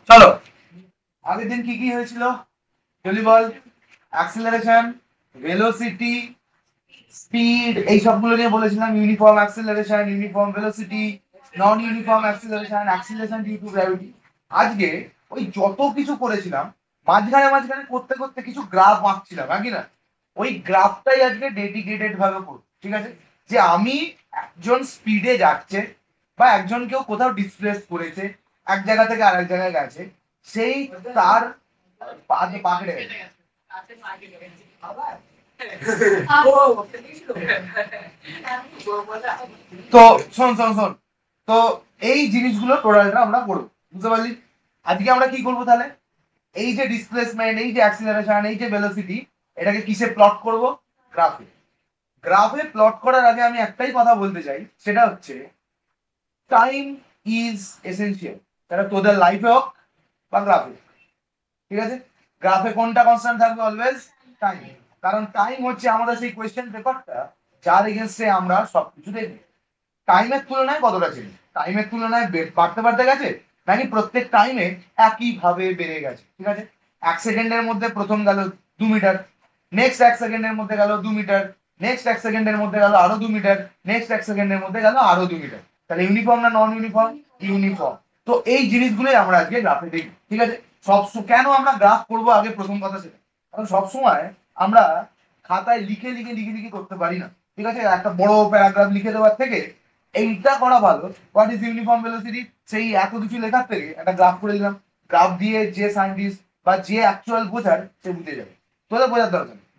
চলো, আগের দিন কি কি হয়েছিল জলদি বল। অ্যাক্সিলারেশন, ভেলোসিটি, স্পিড, এই সবগুলো নিয়ে বলেছিলাম। Uniform acceleration, uniform velocity, non uniform acceleration, acceleration due to gravity. আজকে ওই যত কিছু করেছিলাম মাঝখানে মাঝখানে করতে করতে কিছু গ্রাফ আঁকছিলাম, নাকি না? ওই গ্রাফটাই আজকে ডেডিকেটেড ভাবে করব, ঠিক আছে? যে আমি একজন স্পিডে যাচ্ছে বা একজন কেউ কোথাও ডিসপ্লেস করেছে, এক জায়গা থেকে আরেক জায়গায় গেছে, সেই তার পাকড়ে গেছে। তো শোন শোন শোন, তো এই জিনিসগুলো টোটালটা আমরা করবো, বুঝতে পারলি? আজকে আমরা কি করবো তাহলে? এই যে ডিসপ্লেসমেন্ট, এই যে অ্যাক্সিলারেশন, এই যে ভেলোসিটি, এটাকে কিসে প্লট করব? গ্রাফে। গ্রাফে প্লট করার আগে আমি একটাই কথা বলতে চাই, সেটা হচ্ছে টাইম ইজ এসেনশিয়াল। সেটা তোদের লাইফে হোক বা গ্রাফে, ঠিক আছে? গ্রাফে কোনটা কনস্ট্যান্ট থাকবে? Always time. কারণ টাইম হচ্ছে আমাদের সেই কোয়েশ্চেন পেপারটা যার এগেনস্টে আমরা সবকিছু দেখি। টাইমের তুলনায় কতটা চেঞ্জ, টাইমের তুলনায় বাড়তে বাড়তে গেছে, নাকি প্রত্যেক টাইমে একইভাবে বেড়ে গেছে, ঠিক আছে? 1 সেকেন্ডের মধ্যে প্রথম গেল 2 মিটার, নেক্সট 1 সেকেন্ডের মধ্যে গেল 2 মিটার, নেক্সট 1 সেকেন্ডের মধ্যে গেল আরো 2 মিটার, নেক্সট 1 সেকেন্ডের মধ্যে গেল আরো 2 মিটার। তাহলে ইউনিফর্ম না নন ইউনিফর্ম? ইউনিফর্ম। তো এই জিনিসগুলোই আমরা আজকে গ্রাফে দেখি, ঠিক আছে? সব কেন আমরা গ্রাফ করব আগে, প্রথম কথা সেটা। কারণ সবসময় আমরা খাতায় লিখে লিখে লিখে লিখে করতে পারি না, ঠিক আছে? একটা বড় প্যারাগ্রাফ লিখে দেওয়ার থেকে এইটা করা ভালো। হোয়াট ইজ ইউনিফর্ম ভেলোসিটি, সেই এত কিছু লেখার থেকে একটা গ্রাফ করে দিলাম। গ্রাফ দিয়ে যে সায়েন্টিস্ট বা যে অ্যাকচুয়াল বোঝার সে বুঝে যাবে, তোদের বোঝার দরকার নেই।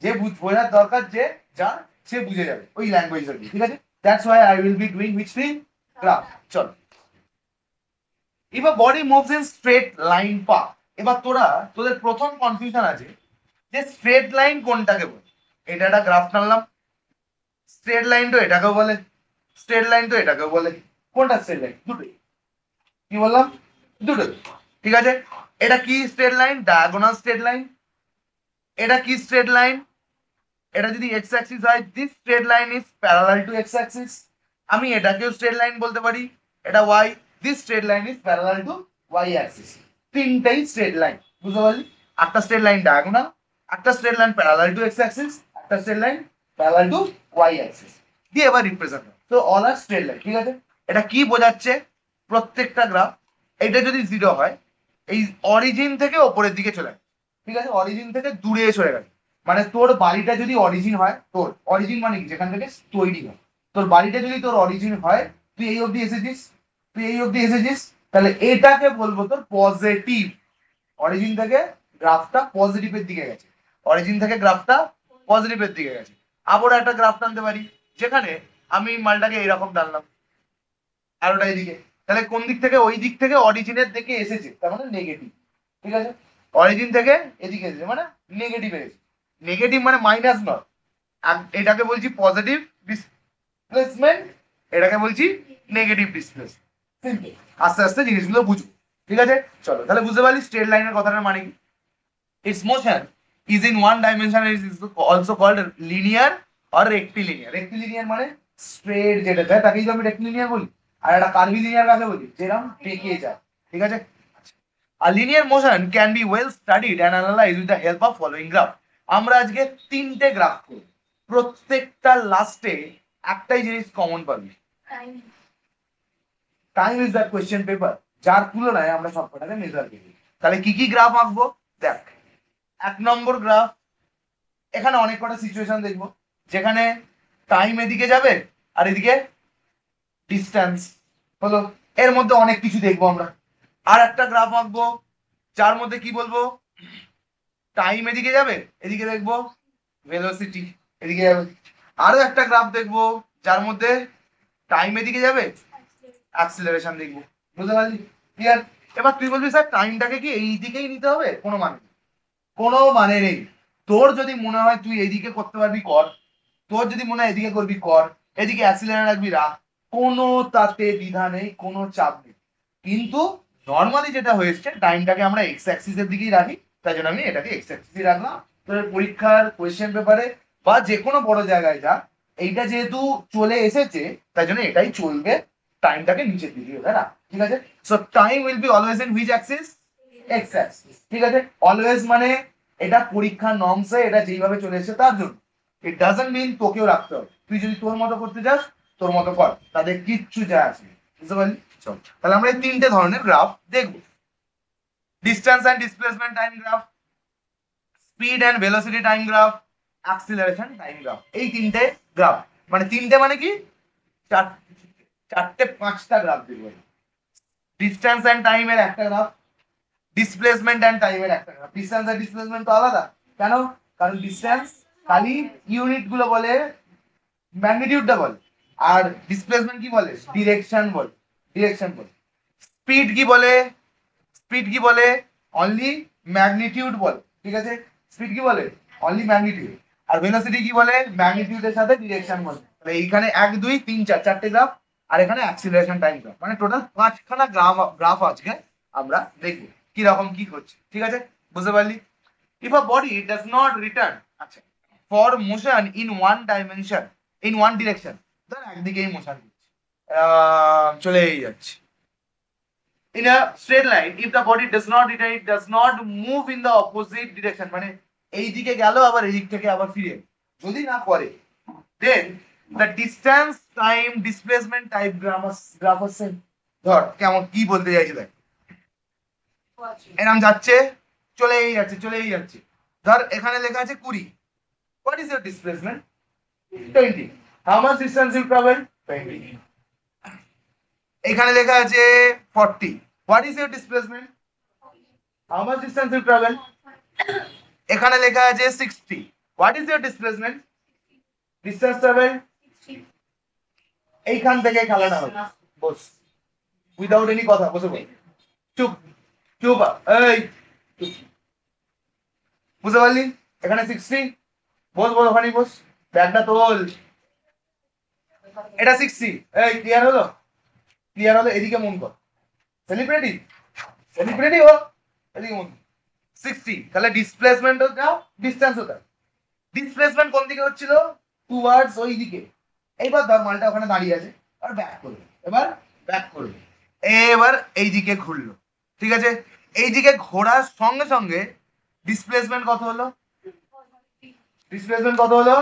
যে বোঝার দরকার যে যার, সে বুঝে যাবে ওই ল্যাঙ্গুয়েজটা দিয়ে, ঠিক আছে? That's why I will be doing which thing? Graph. চল, এবার body moves in straight line path. এবার তোদের প্রথম কনফিউশন আছে যে স্ট্রেট লাইন কোনটাকে বলে। এটা একটা গ্রাফ টানলাম, স্ট্রেট লাইন তো এটাকেও বলে, স্ট্রেট লাইন তো এটাকেও বলে। কোনটা স্ট্রেট লাইন? দুটোই। কি বললাম? দুটোই, ঠিক আছে? এটা কি straight line? Diagonal straight line. এটা কি স্ট্রেট লাইন? এটা যদি এক্স অ্যাক্সিস হয়, this straight line is parallel to X axis. আমি এটাকেও স্ট্রেট লাইন বলতে পারি। এটা Y, this straight line is parallel to Y axis. তিনটাই স্ট্রেট লাইন, বুঝতে পারলি? একটা স্ট্রেট লাইন ডায়াগোনাল, একটা straight line parallel to X axis, একটা straight line parallel to Y axis. দিয়ে এবার রিপ্রেজেন্ট, তো অল আর স্ট্রেট লাইন, ঠিক আছে? এটা কি বোঝাচ্ছে? প্রত্যেকটা গ্রাফ, এটা যদি জিরো হয়, এই অরিজিন থেকে ওপরের দিকে চলে যায়, ঠিক আছে? অরিজিন থেকে দূরে চলে গেছে। মানে তোর বাড়িটা যদি অরিজিন হয়, তোর অরিজিন মানে কি? যেখান থেকে তৈরি হয়। তোর বাড়িটা যদি তোর অরিজিন হয়, তুই এই অবধি এসেছিস, তুই এই অবধি এসেছিস, তাহলে এটাকে বলবো তোর পজিটিভ। অরিজিন থেকে গ্রাফটা পজিটিভের দিকে গেছে, অরিজিন থেকে গ্রাফটা পজিটিভের দিকে গেছে। আবার একটা গ্রাফ টানতে পারি, যেখানে আমি মালটাকে এরকম টানলাম, আরোটা এদিকে, তাহলে কোন দিক থেকে? ওই দিক থেকে অরিজিনের দিকে এসেছে, তার মানে নেগেটিভ, ঠিক আছে? অরিজিন থেকে এদিকে এসেছে মানে নেগেটিভ এসেছে। নেগেটিভ মানে মাইনাস নয়। এটাকে বলছি পজিটিভ ডিসপ্লেসমেন্ট, এটাকে বলছি নেগেটিভ ডিসপ্লেসমেন্ট। সিম্পল। আস্তে আস্তে জিনিসগুলো বুঝবো, ঠিক আছে? চলো, তাহলে বুঝতে পারলি স্ট্রেট লাইনের কথাটার মানে কি? It's motion is in one dimension, is also called linear or rectilinear. Rectilinear মানে স্ট্রেট যেটা যায় তাকেই তো আমি রেক্টিলিনিয়ার বলি। আর একটা কার্ভিলিনিয়ার কাকে বলি? যেরকম বেঁকে যায়, ঠিক আছে? A linear motion can be well studied and analyzed with the help of following graph. আমরা আজকে তিনটে গ্রাফ করব, প্রত্যেকটা লাস্টে একটাই জিনিস কমন পাবি, time is the question paper, যার তুলনায় আমরা সবকটাকে মেজার করি। তাহলে কি কি গ্রাফ আঁকবো? দেখ, 1 নম্বর গ্রাফ, এখানে অনেক কটা সিচুয়েশন দেখবো যেখানে টাইম এদিকে যাবে আর এদিকে ডিস্টেন্স হলো, এর মধ্যে অনেক কিছু দেখবো আমরা। আর একটা গ্রাফ আঁকবো যার মধ্যে কি বলবো, টাইম এদিকে যাবে, এদিকে দেখবো ভেলোসিটি এদিকে যাবে। আরো একটা গ্রাফ দেখবো যার মধ্যে টাইম এদিকে যাবে, অ্যাক্সিলারেশন দেখবো। বুঝতে পারলি? ক্লিয়ার? এবার তুই বলবি স্যার টাইমটাকে কি এই দিকেই নিতে হবে? কোনো মানে নেই, কোনো মানে নেই। তোর যদি মনে হয় তুই এইদিকে করতে পারবি কর, তোর যদি মনে হয় এদিকে করবি কর, এদিকে অ্যাক্সিলারেশন রাখবি রাখ, কোনো তাতে দ্বিধা নেই, কোনো চাপ নেই। কিন্তু নর্মালি যেটা হয়েছে, টাইমটাকে আমরা এক্স অ্যাক্সিসের দিকেই রাখি, তাই জন্য আমি এটাকে এক্স অ্যাক্সিসে রাখলাম। তোর পরীক্ষার কোয়েশ্চেন পেপারে বা যে কোনো বড় জায়গায় যা, এইটা যেহেতু চলে এসেছে তাই জন্য এটাই চলবে। টাইমটাকে নিচের দিকে, তাই না? ঠিক আছে, so time will be always in which Axis? X axis. ঠিক আছে, অলওয়েজ মানে এটা পরীক্ষার নর্মসে এটা যেইভাবে চলে এসেছে তার জন্য। ইট ডাজন্ট মিন তোকেও রাখতে হবে, তুই যদি তোর মতো করতে চাস তোর মতো কর, তাদের কিচ্ছু যায় আসে না। বুঝতে পারলি? চল তাহলে আমরা এই তিনটে ধরনের গ্রাফ দেখবো। Distance and displacement time graph, speed and velocity time graph, acceleration time graph. এই তিনটে গ্রাফ, মানে তিনটে মানে কি চারটে পাঁচটা গ্রাফ দেখবো। ডিস্টেন্স এন্ড টাইমের একটা গ্রাফ, ডিসপ্লেসমেন্ট এন্ড টাইমের একটা গ্রাফ। ডিস্টেন্স আর ডিসপ্লেসমেন্ট তো আলাদা, কেন? কারণ ডিস্টেন্স খালি ইউনিট গুলো বলে, ম্যাগনিটিউডটা বলে, আর ডিসপ্লেসমেন্ট কি বলে? ডিরেকশন বলে, ডিরেকশন বলে। স্পিড কি বলে? স্পিড কি বলে? অনলি ম্যাগনিটিউড বলে। ঠিক আছে, স্পিড কি বলে? Only magnitude. আর ভেলোসিটি কি বলে? ম্যাগনিটিউডের সাথে ডিরেকশন বলে। তাহলে এইখানে 1 2 3 4 চারটে গ্রাফ, আর এখানে অ্যাক্সিলারেশন টাইম গ্রাফ, মানে টোটাল 5খানা গ্রাফ আজকে আমরা দেখব কি রকম কি হচ্ছে। ঠিক আছে, বুঝতে পারলি? If a body does not return, আচ্ছা, for motion in one dimension, in one direction, ধর একদিকেই মোশন করছে, চলেই যাচ্ছে, in a straight line, if the body does not return, it does not move in the opposite direction, মানে এই দিকে গেল আবার এই দিক থেকে আবার ফিরে যদি না করে, then the distance time displacement type graph আছে। ধর কেমন কি বলতে চাইছি দেখ, এরকম যাচ্ছে, চলেই যাচ্ছে, চলেই যাচ্ছে। ধর এখানে লেখা আছে 20, what is your displacement? 20, how much distance you travel? 20। এখানে লেখা আছে 40, what is your displacement? How much distance you travel? এখানে লেখা আছে 60, what is your displacement? Distance travel? এইখান থেকে খেলাটা হবে, বস, উইদাউট এনি কথা, বসে বল, চুপ চুপ, এই চুপ। বুঝতে পারলি? এখানে 60, বস বস, ওখানেই বস, ব্যাগটা তোল। এটা 60, এই ক্লিয়ার হলো? ক্লিয়ার হলো? এদিকে মন কর, সেলিব্রিটি, সেলিব্রিটি ও, এদিকে মন কর। 60, তাহলে ডিসপ্লেসমেন্ট দাও, ডিসটেন্সও দাও। ডিসপ্লেসমেন্ট কোন দিকে হচ্ছিল? টুয়ার্ডস ওই দিকে। এইবার ধর মালটা ওখানে দাঁড়িয়ে আছে, আর ব্যাক করবে, এবার ব্যাক করবে, এবার এই দিকে ঘুরলো। ঠিক আছে, এই দিকে ঘোরার সঙ্গে সঙ্গে ডিসপ্লেসমেন্ট কত হলো? ডিসপ্লেসমেন্ট কত হলো?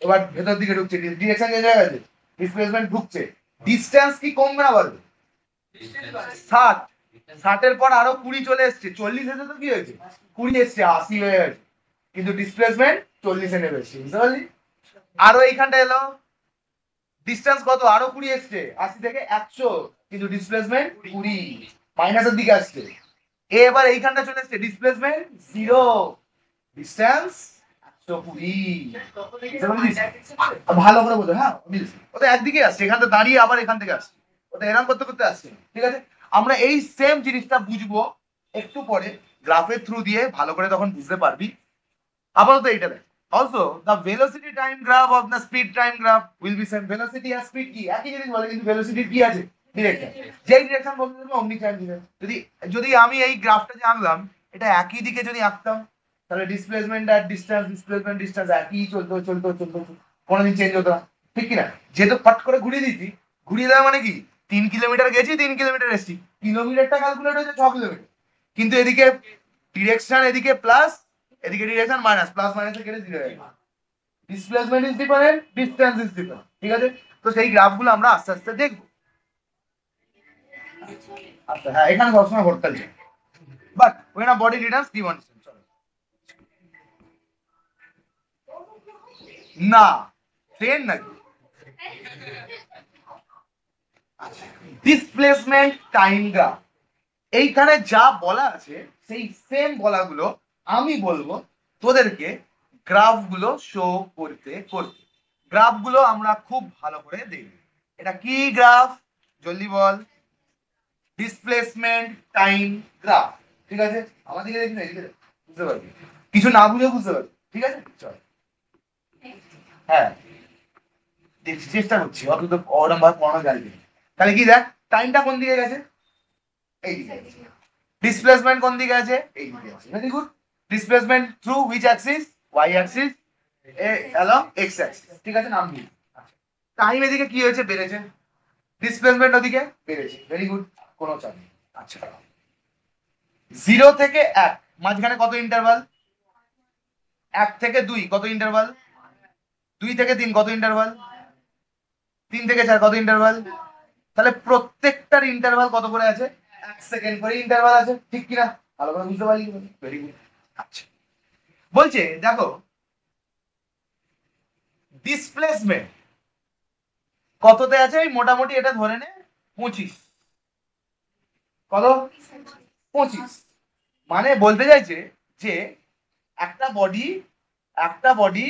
এবার ভেতর দিকে ঢুকছে, ডিরেকশন চেঞ্জ হয়ে গেছে, ডিসপ্লেসমেন্ট ঢুকছে। ডিসটেন্স কি কমবে না বাড়বে? 60, 60 এর পর আরো 20 চলে এসছে, 40 এসে তো কি হয়েছে? 20 এসছে, 80 হয়ে গেছে, কিন্তু ডিসপ্লেসমেন্ট 40 এ নেমে এসছে। বুঝতে পারলি? আরো এইখানটা এলো, ডিসটেন্স কত? আরো 20 এসছে, 80 থেকে 100, কিন্তু ডিসপ্লেসমেন্ট 20, মাইনাসের দিকে আসছে। এবার এইখানটা চলে এসছে, ডিসপ্লেসমেন্ট 0, ডিসটেন্স 120। ভালো করে বলো, হ্যাঁ, ওটা একদিকে আসছে, এখানটা দাঁড়িয়ে আবার এখান থেকে আসছে, ওটা এরকম করতে করতে আসছে। ঠিক আছে, আমরা এই সেম জিনিসটা বুঝবো একটু পরে গ্রাফের থ্রু দিয়ে, ভালো করে তখন বুঝতে পারবি। আপাতত এইটা দেখ। Also, the velocity time graph of the speed time graph will be same. Velocity R speed কি একই জিনিস বলে, কিন্তু velocity কি আছে? ডিরেকশন। যেই ডিরেকশন বলতে দেবে অমনি টাইম দিবে। যদি যদি আমি এই গ্রাফটা যে আঁকলাম, এটা একই দিকে যদি আঁকতাম, তাহলে ডিসপ্লেসমেন্ট আর ডিসটেন্স, ডিসপ্লেসমেন্ট ডিসটেন্স একই চলতো চলতো চলতো, কোনোদিন চেঞ্জ হতো না, ঠিক কি না? যেহেতু ফট করে ঘুরিয়ে দিচ্ছি, ঘুরিয়ে দেওয়া মানে কি? 3 কিলোমিটার গেছি, 3 কিলোমিটার এসেছি, কিলোমিটারটা ক্যালকুলেট হয়েছে 6 কিলোমিটার, কিন্তু এদিকে ডিরেকশন, এদিকে প্লাস, এদিকে ডিরেকশন মাইনাস, প্লাস মাইনাসে কেটে 0 হয়ে গেল। Displacement is different, distance is different. ঠিক আছে, তো সেই গ্রাফগুলো আমরা আস্তে আস্তে দেখবো। আচ্ছা, হ্যাঁ, এখানে সবসময় ভর্তাল চাই, but when a body returns give on distance, চলো না, ট্রেন নাকি? ডিসপ্লেসমেন্ট টাইম গ্রাফ, এইখানে যা বলা আছে সেই সেম বলাগুলো আমি বলবো তোদেরকে গ্রাফগুলো শো করতে করতে। গ্রাফগুলো আমরা খুব ভালো করে দেখব। এটা কি গ্রাফ? জলদি বল। Displacement time graph. ঠিক আছে, আমাদেরকে দেখি না, এদিকে বুঝতে পারবি, কিছু না বুঝে বুঝতে পারবি। ঠিক আছে, চল, হ্যাঁ, চেষ্টা করছি, অত তো ওরম ভাবে পড়ানো যায় না। তাহলে কি দেখ, টাইমটা কোন দিকে গেছে? এই দিকে। ডিসপ্লেসমেন্ট কোন দিকে আছে? এই দিকে আছে। Very good. Displacement through which axis? Y axis, along X axis. ঠিক আছে, নাম দিই। টাইম এদিকে কি হয়েছে? বেড়েছে। ডিসপ্লেসমেন্ট ওদিকে বেড়েছে, ভেরি গুড, কোনো চাপ নেই। আচ্ছা, 0 থেকে 1 মাঝখানে কত ইন্টারভাল? 1 থেকে 2 কত ইন্টারভাল? 2 থেকে 3 কত ইন্টারভাল? 3 থেকে 4 কত ইন্টারভাল? তাহলে প্রত্যেকটার ইন্টারভাল কত করে আছে? 1 সেকেন্ড করে ইন্টারভাল আছে, ঠিক কিনা? ভালো করে বুঝতে পারলি? Very good. আচ্ছা, বলছে দেখো ডিসপ্লেসমেন্ট কততে আছে? ওই মোটামুটি এটা ধরে নে 25। কত? 25। মানে বলতে চাইছে যে একটা বডি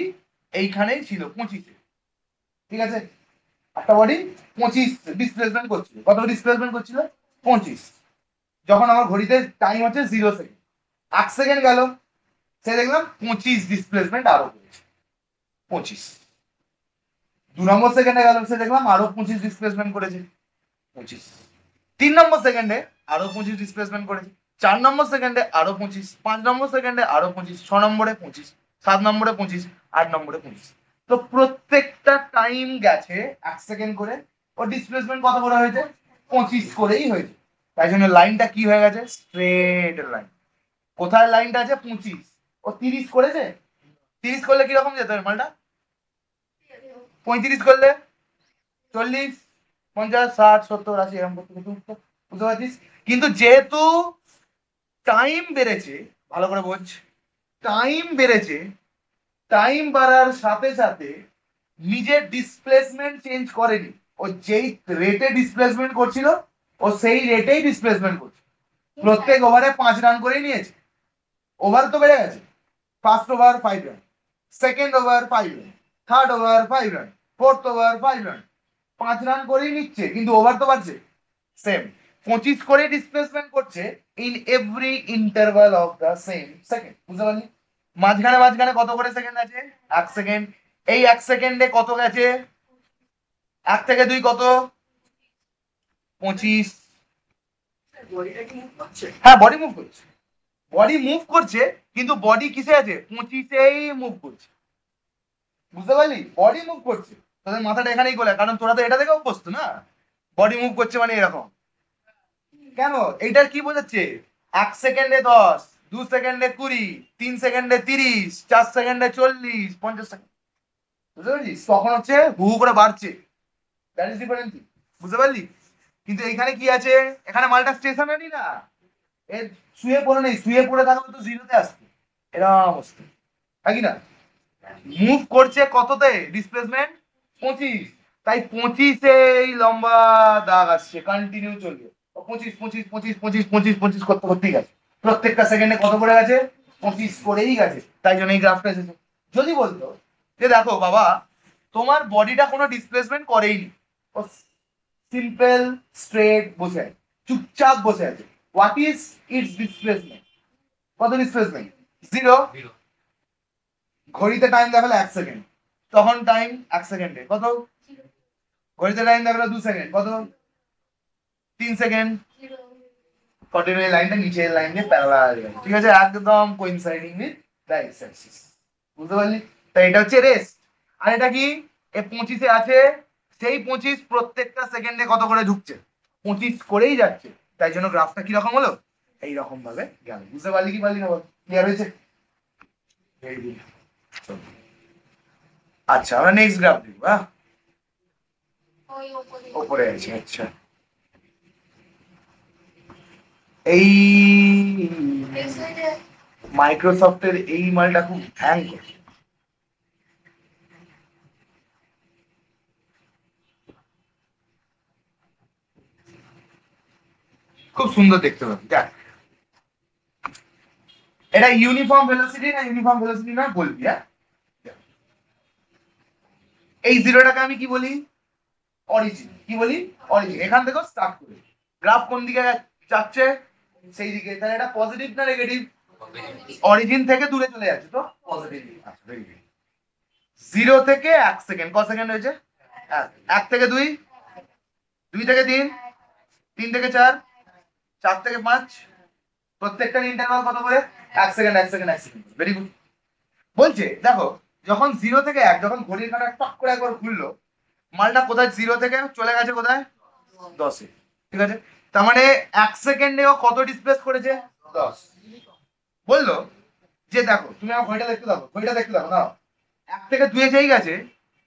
এইখানেই ছিল 25-এ, ঠিক আছে? একটা বডি 25 ডিসপ্লেসমেন্ট করছিল। কত ডিসপ্লেসমেন্ট করছিল? 25। যখন আমার ঘড়িতে টাইম হচ্ছে 0 সেকেন্ড, 8 সেকেন্ড গেল, সে দেখলাম 25 ডিসপ্লেসমেন্ট আরো করেছে, 25। 2 নম্বর সেকেন্ডে গেল, সে দেখলাম আরো 25 ডিসপ্লেসমেন্ট করেছে, 25। 3 নম্বর সেকেন্ডে আরো 25 ডিসপ্লেসমেন্ট করেছে, 4 নম্বর সেকেন্ডে আরো 25, 5 নম্বর সেকেন্ডে আরো 25, 6 নম্বরে 25, 7 নম্বরে 25, 8 নম্বরে 25। তো প্রত্যেকটা টাইম গেছে 1 সেকেন্ড করে, ও ডিসপ্লেসমেন্ট কত করে হয়েছে? 25 করেই হয়েছে। তাই জন্য লাইনটা কি হয়ে গেছে? Straight line. কোথায় লাইনটা আছে? 25। ও 30 করেছে, 30 করলে কিরকম যেত মালটা? 35 করলে 40, 50, 60, 70, 80 এরকম করতে করতে উঠতো। বুঝতে পারছিস? কিন্তু যেহেতু টাইম বেড়েছে, ভালো করে বোঝ, টাইম বেড়েছে, টাইম বাড়ার সাথে সাথে নিজের ডিসপ্লেসমেন্ট চেঞ্জ করেনি। ও যেই রেটে ডিসপ্লেসমেন্ট করছিল, ও সেই রেটেই ডিসপ্লেসমেন্ট করছে। প্রত্যেক ওভারে 5 রান করেই নিয়েছে। ওভার তো বেড়ে গেছে। First over 5 run, second over 5 run, third over 5 run, fourth over 5 run, 5 run করেই নিচ্ছে, কিন্তু ওভার তো বাড়ছে সেম। 25 করে ডিসপ্লেসমেন্ট করছে in every interval of the same second. বুঝতে পারলি? মাঝখানে মাঝখানে কত করে সেকেন্ড আছে? 1 সেকেন্ড। এই 1 সেকেন্ডে কত গেছে? 1 থেকে 2 কত? 25। হ্যাঁ, বডি মুভ করছে, বডি মুভ করছে, কিন্তু বডি কিসে আছে? 25-এই মুভ করছে। বুঝতে পারলি? বডি মুভ করছে। তোদের মাথাটা এখানেই গোলা, কারণ তোরা তো এটা দেখে অভ্যস্ত না, বডি মুভ করছে মানে এরকম। কেন? এইটার কি বোঝাচ্ছে? 1 সেকেন্ডে 10, 2 সেকেন্ডে 20, 3 সেকেন্ডে 30, 4 সেকেন্ডে 40, 50 সেকেন্ড। বুঝতে পারছিস? তখন হচ্ছে হু হু করে বাড়ছে। That is difference. বুঝতে পারলি? কিন্তু এখানে কি আছে? এখানে মালটা স্টেশনারি না, এর শুয়ে পড়ে নেই। শুয়ে পড়ে থাকলে তো জিরোতে আসবে, এরকম অবস্থা, নাকি না? মুভ করছে কততে? ডিসপ্লেসমেন্ট 25। তাই 25-এই লম্বা দাগ আসছে, কন্টিনিউ চলবে। 25 25 25 25 25 25 করতে করতেই গেছে। প্রত্যেকটা সেকেন্ডে কত করে গেছে? 25 করেই গেছে। তাই জন্য এই গ্রাফটা এসেছে। যদি বলতো যে দেখো বাবা, তোমার বডিটা কোনো ডিসপ্লেসমেন্ট করেইনি, ও সিম্পল স্ট্রেট বসে আছে, চুপচাপ বসে আছে, হোয়াট ইজ ইটস ডিসপ্লেসমেন্ট? কত ডিসপ্লেসমেন্ট? 0। ঘড়িতে টাইম দেখালো 1 সেকেন্ড, তখন টাইম 1 সেকেন্ডে কত? ঘড়িতে টাইম দেখালো 2 সেকেন্ড, কত? 3 সেকেন্ড। কন্টিনিউ লাইনটা নিচের লাইন দিয়ে প্যারালাল, ঠিক আছে, একদম coinciding with the x Axis. বুঝতে পারলি? তাই এটা হচ্ছে রেস্ট। আর এটা কি? এ 25-এ আছে, সেই 25 প্রত্যেকটা সেকেন্ডে কত করে ঢুকছে? 25 করেই যাচ্ছে। তাই জন্য গ্রাফটা কি রকম হলো? এই রকম ভাবে গেল। বুঝতে পারলি কি পারলি না বল? ক্লিয়ার হয়েছে? Very good. আচ্ছা, আমরা নেক্সট গ্রাফ দেখবো। হ্যাঁ, ওপরে আছে। আচ্ছা, এই মাইক্রোসফটের এই মালটা খুব হ্যাং করে। খুব সুন্দর দেখতে পাবি, দেখ। এটা ইউনিফর্ম ভেলোসিটি না ইউনিফর্ম ভেলোসিটি না বলবি, হ্যাঁ? এই জিরোটাকে আমি কি বলি? অরিজিন। কি বলি? অরিজিন। এখান থেকে স্টার্ট করে গ্রাফ কোন দিকে যাচ্ছে? সেই দিকে। তাহলে এটা পজিটিভ না নেগেটিভ? অরিজিন থেকে দূরে চলে যাচ্ছে, তো পজিটিভ। আচ্ছা, ভেরি গুড। 0 থেকে 1 সেকেন্ড, কত সেকেন্ড হয়েছে? 1 থেকে 2, 2 থেকে 3, 3 থেকে 4, 4 থেকে 5, প্রত্যেকটার ইন্টারভাল কত করে? 1 second 1 second 1 second. Very good. বলছে দেখো, যখন 0 থেকে 1, যখন ঘড়ির কাঁটা টক করে একবার ঘুরলো, মালটা কোথায় 0 থেকে চলে গেছে কোথায়? 10 ঠিক আছে, তার মানে 1 সেকেন্ডে ও কত ডিসপ্লেস করেছে 10। বললো যে দেখো তুমি আমার ঘড়িটা দেখতে দাও, ঘড়িটা দেখতে দাও না, 1 থেকে 2 যেই গেছে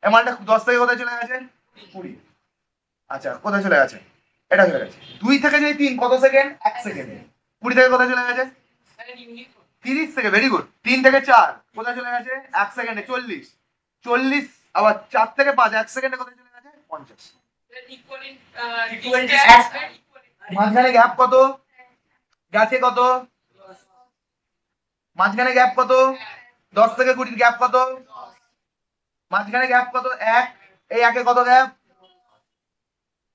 এমানটা 10 থেকে কোথায় চলে গেছে 20। আচ্ছা কোথায় চলে গেছে, এটা চলে গেছে 2 থেকে যদি 3 কত সেকেন্ড 1 সেকেন্ডে, 20 থেকে কোথায় চলে গেছে 30 থেকে, ভেরি গুড। 3 থেকে 4 কোথায় চলে গেছে 1 সেকেন্ডে 40, 40 আবার 4 থেকে 5 1 সেকেন্ডে কোথায় চলে গেছে 50। মাঝখানে গ্যাপ কত গেছে কত, মাঝখানে গ্যাপ কত 10 থেকে 20 গ্যাপ কত, মাঝখানে গ্যাপ কত 1, এই একে কত গ্যাপ,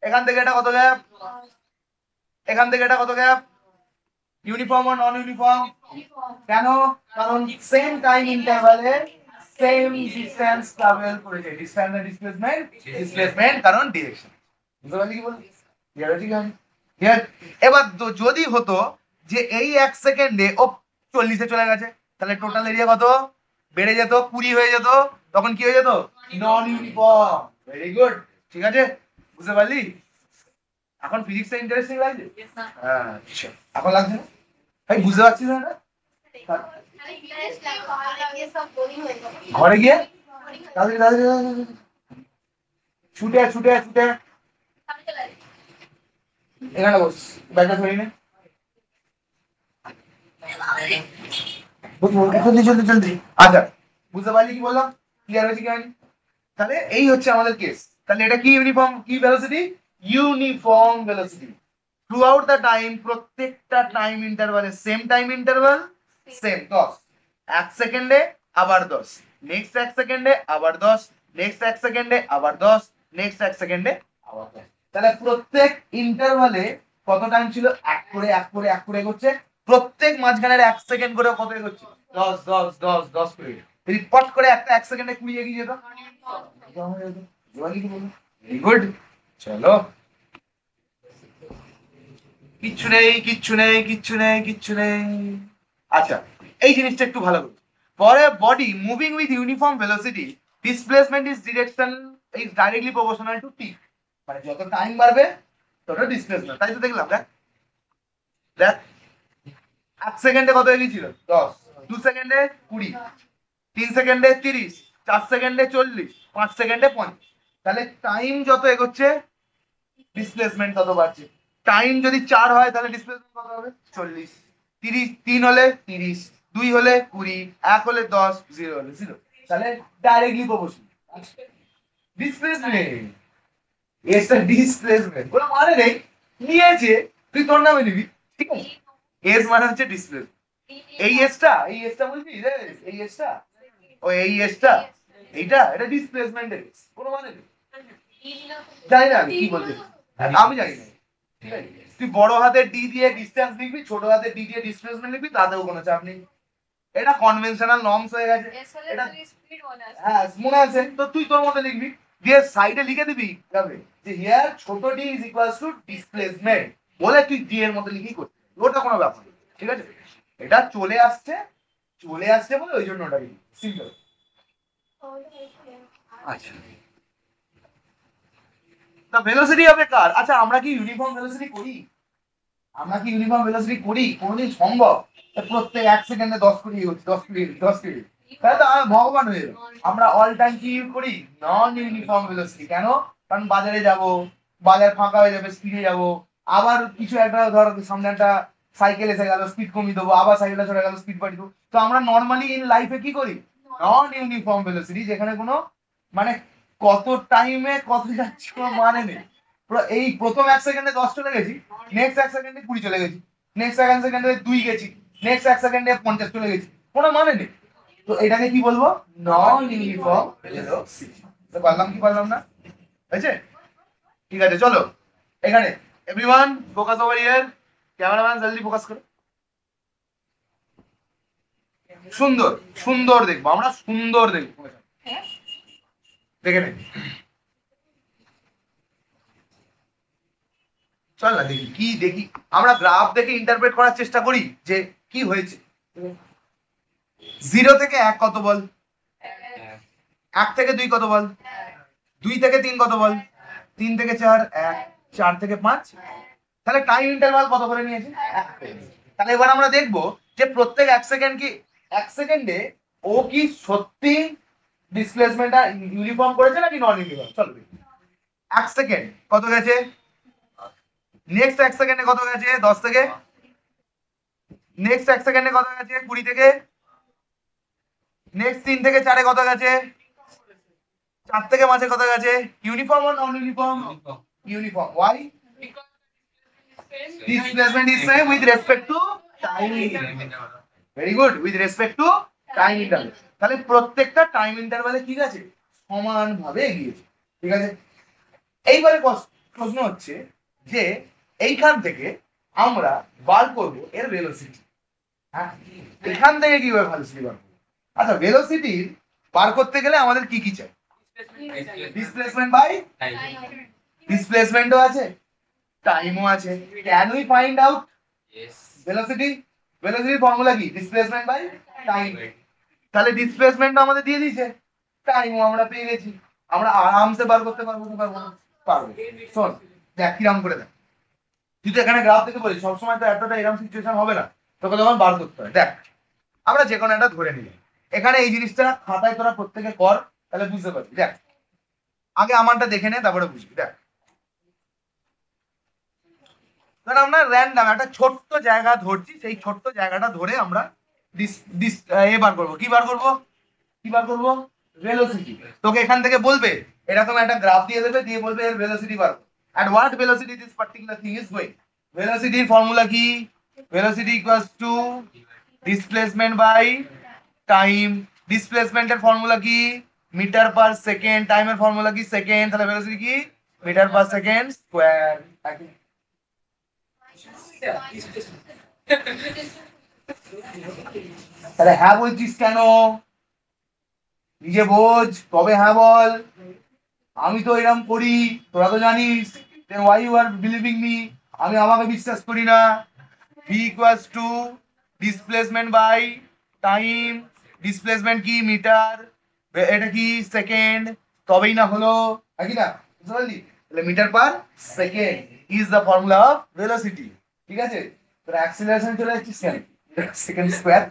এখান থেকে এটা কত গ্যাপ, এখান থেকে এটা কত গ্যাপ, ইউনিফর্ম আর নন ইউনিফর্ম, কেন, কারণ সেম টাইম ইন্টারভালে সেম ডিসটেন্স ট্রাভেল করেছে, ডিসটেন্স আর ডিসপ্লেসমেন্ট, ডিসপ্লেসমেন্ট কারণ ডিরেকশন। বুঝতে পারলি কি বলি, ক্লিয়ার আছে কি আমি ক্লিয়ার। এবার যদি হতো যে এই 1 সেকেন্ডে ও 40 এ চলে গেছে, তাহলে টোটাল এরিয়া কত বেড়ে যেত, 20 হয়ে যেত, তখন কি হয়ে যেত নন ইউনিফর্ম। ভেরি গুড, ঠিক আছে, বুঝতে পারলি। এখন ফিজিক্সটা ইন্টারেস্টিং লাগছে, আচ্ছা এখন লাগছে না ভাই, বুঝতে পারছিস না ঘরে গিয়ে ছুটে ছুটে ছুটে এখানে বস, ব্যাগটা ধরে নে, জলদি জলদি জলদি। আচ্ছা বুঝতে পারলি কি বললাম, ক্লিয়ার হয়েছে কি হয়নি, তাহলে এই হচ্ছে আমাদের কেস। তাহলে এটা কি ইউনিফর্ম, কি velocity, uniform velocity throughout the time, প্রত্যেকটা টাইম ইন্টারভালে সেম টাইম ইন্টারভাল সেম 10, 1 সেকেন্ডে আবার 10, নেক্সট 1 সেকেন্ডে আবার 10, নেক্সট 1 সেকেন্ডে আবার 10, নেক্সট 1 সেকেন্ডে আবার 10। তাহলে প্রত্যেক ইন্টারভালে কত টাইম ছিল, এক করে এক করে এক করে করছে, প্রত্যেক মাঝখানের 1 সেকেন্ড করে কত করছে 10 10 10 10 করে, যদি পট করে একটা 1 সেকেন্ডে 20 এগিয়ে যেত, ভেরি গুড। চলো কিচ্ছু নেই কিচ্ছু নেই কিচ্ছু নেই কিচ্ছু নেই। আচ্ছা এই জিনিসটা একটু ভালো করে, পরে body moving with uniform velocity displacement is direction is directly proportional to T, মানে যত টাইম বাড়বে তত ডিসপ্লেসমেন্ট, তাই তো দেখলাম দেখ দেখ 1 সেকেন্ডে কত এগিয়েছিল 10, 2 সেকেন্ডে 20, 3 সেকেন্ডে 30, 4 সেকেন্ডে 40, 5 সেকেন্ডে 50। তাহলে টাইম যত এগোচ্ছে ডিসপ্লেসমেন্ট তত বাড়ছে। টাইম যদি 4 হয় তাহলে ডিসপ্লেসমেন্ট কত হবে 40, 30, 3 হলে 30, 2 হলে 20, 1 হলে 10, 0 হলে 0, তাহলে ডাইরেক্টলি প্রপোর্শনাল। ডিসপ্লেসমেন্ট, এসটা ডিসপ্লেসমেন্ট কোনো মানে নেই, নিয়েছে তুই তোর নামে নিবি, ঠিক আছে, এস মানে হচ্ছে ডিসপ্লেসমেন্ট। এই এসটা বলছি রে, এই এসটা ও এই এসটা এইটা, এটা ডিসপ্লেসমেন্টের কোনো মানে নেই, জানি না আমি কি বলতে, আমি জানি না, ঠিক আছে। তুই বড় হাতের ডি দিয়ে ডিসটেন্স লিখবি, ছোট হাতের ডি দিয়ে ডিসপ্লেসমেন্ট লিখবি, তাতেও কোনো চাপ নেই, এটা কনভেনশনাল নর্মস হয়ে গেছে। এটা হ্যাঁ মনে আছে তো, তুই তোর মতো লিখবি, দিয়ে সাইডে লিখে দিবি যাবে যে হিয়ার ছোট D is equals to displacement, বলে তুই ডি এর মতো লিখি করতে, ওটা কোনো ব্যাপার না, ঠিক আছে। এটা চলে আসছে বলে ওই জন্য ওটা লিখি, সিম্পল। আচ্ছা তা ভেলোসিটি হবে কার, আচ্ছা আমরা কি ইউনিফর্ম ভেলোসিটি করি, আমরা কি ইউনিফর্ম ভেলোসিটি করি কোনোদিন সম্ভব, প্রত্যেক 1 সেকেন্ডে 10 কোটি 10 কোটি 10 কোটি, তাহলে তো আমরা ভগবান হয়ে যাবো। আমরা অল টাইম কি ইউজ করি নন ইউনিফর্ম ভেলোসিটি, কেন, কারণ বাজারে যাব, বাজার ফাঁকা হয়ে যাবে, স্পিডে যাব, আবার কিছু একটা ধর সামনে একটা সাইকেল এসে গেল, স্পিড কমিয়ে দেবো, আবার সাইকেলটা চলে গেল, স্পিড বাড়িয়ে দেবো। তো আমরা নর্মালি ইন লাইফে কি করি নন ইউনিফর্ম ভেলোসিটি, যেখানে কোনো মানে কত টাইমে কত যাচ্ছে কোনো মানে নেই। এই প্রথম 1 সেকেন্ডে 10 চলে গেছি, নেক্সট 1 সেকেন্ডে 20 চলে গেছি, নেক্সট 1 সেকেন্ডে 2 গেছি, নেক্সট 1 সেকেন্ডে 50 চলে গেছি, কোনো মানে নেই। তো এটাকে কি বলবো নন ইউনিফর্ম ভেলোসিটি। তো পারলাম কি পারলাম না, হয়েছে, ঠিক আছে। চলো এখানে everyone focus over here, cameraman জলদি ফোকাস করো, সুন্দর সুন্দর দেখবো আমরা, সুন্দর দেখবো, দেখে নে, চল না দেখি কি দেখি, আমরা গ্রাফ দেখে ইন্টারপ্রেট করার চেষ্টা করি যে কি হয়েছে। 0 থেকে 1 কত বল, 1 থেকে 2 কত বল, 2 থেকে 3 কত বল, 3 থেকে 4 1, 4 থেকে 5। তাহলে টাইম ইন্টারভাল কত করে নিয়েছে? 1 সেকেন্ড। তাহলে এবার আমরা দেখবো যে প্রত্যেক 1 সেকেন্ড কি 1 সেকেন্ডে ও কি সত্যি ডিসপ্লেসমেন্টটা ইউনিফর্ম করেছে নাকি নন ইউনিফর্ম। চলো 1 সেকেন্ড কত গেছে, নেক্সট 1 সেকেন্ডে কত গেছে 10 থেকে, নেক্সট 1 সেকেন্ডে কত গেছে 20 থেকে, নেক্সট 3 থেকে 4 কত গেছে, 4 থেকে 5 কত গেছে, ইউনিফর্ম আর non uniform? Uniform. Why? Displacement is same with respect to time interval. Very good, with respect to time interval. তাহলে প্রত্যেকটা টাইম ইন্টারভালে কি আছে সমান ভাবে এগিয়েছে। ঠিক আছে, এইবারে প্রশ্ন হচ্ছে যে এইখান থেকে আমরা বার করব এর ভেলোসিটি। হ্যাঁ, এখান থেকে কিভাবে ভেলোসিটি বার করব? আচ্ছা, ভেলোসিটি বার করতে গেলে আমাদের কি কি চাই? Displacement by time. ডিসপ্লেসমেন্টও আছে, টাইমও আছে। Can we find out velocity? ভেলোসিটির ফর্মুলা কি? Displacement by time. তাহলে ডিসপ্লেসমেন্টও আমাদের দিয়ে দিয়েছে, টাইমও আমরা পেয়ে গেছি। আমরা আরামসে বার করতে পারবো না পারবো না? পারবো। শোন দেখ কিরকম করে দেখ, তুই তো এখানে গ্রাফ দেখে বলিস সবসময় তো এতটা এরকম সিচুয়েশন হবে না, তোকে যখন বার করতে হয়। দেখ আমরা যে কোনো একটা ধরে নিলাম, এখানে এই জিনিসটা খাতায় তোরা প্রত্যেকে কর, তাহলে বুঝতে পারবি। দেখ আগে আমারটা দেখে নে তারপরে বুঝবি। দেখ ধর আমরা র্যান্ডম একটা ছোট্ট জায়গা ধরছি, সেই ছোট্ট জায়গাটা ধরে আমরা বার করবো। কি বার করবো? কি বার করবো? ভেলোসিটি। তোকে এখান থেকে বলবে এরকম একটা গ্রাফ দিয়ে দেবে, দিয়ে বলবে এর ভেলোসিটি বার করো। at what velocity this particular thing is going. ভেলোসিটির ফর্মুলা কি? Velocity equals to displacement by time. ডিসপ্লেসমেন্টের ফর্মুলা কি? Metre per second. টাইমের ফর্মুলা কি? সেকেন্ড। তাহলে ভেলোসিটি কি? Metre per second square. তাহলে হ্যাঁ বলছিস কেন? নিজে বোঝ তবে হ্যাঁ বল। আমি তো এরকম করি, তোরা তো জানিস। then why you are believing me? আমি আমাকে বিশ্বাস করি না। v equals to displacement by time. Displacement কি? মিটার। এটা কি? সেকেন্ড। তবেই না হলো, নাকি না? বুঝতে পারলি? তাহলে metre per second is the formula of velocity. ঠিক আছে, তোরা অ্যাক্সিলারেশন চলে যাচ্ছিস কেন? Second square.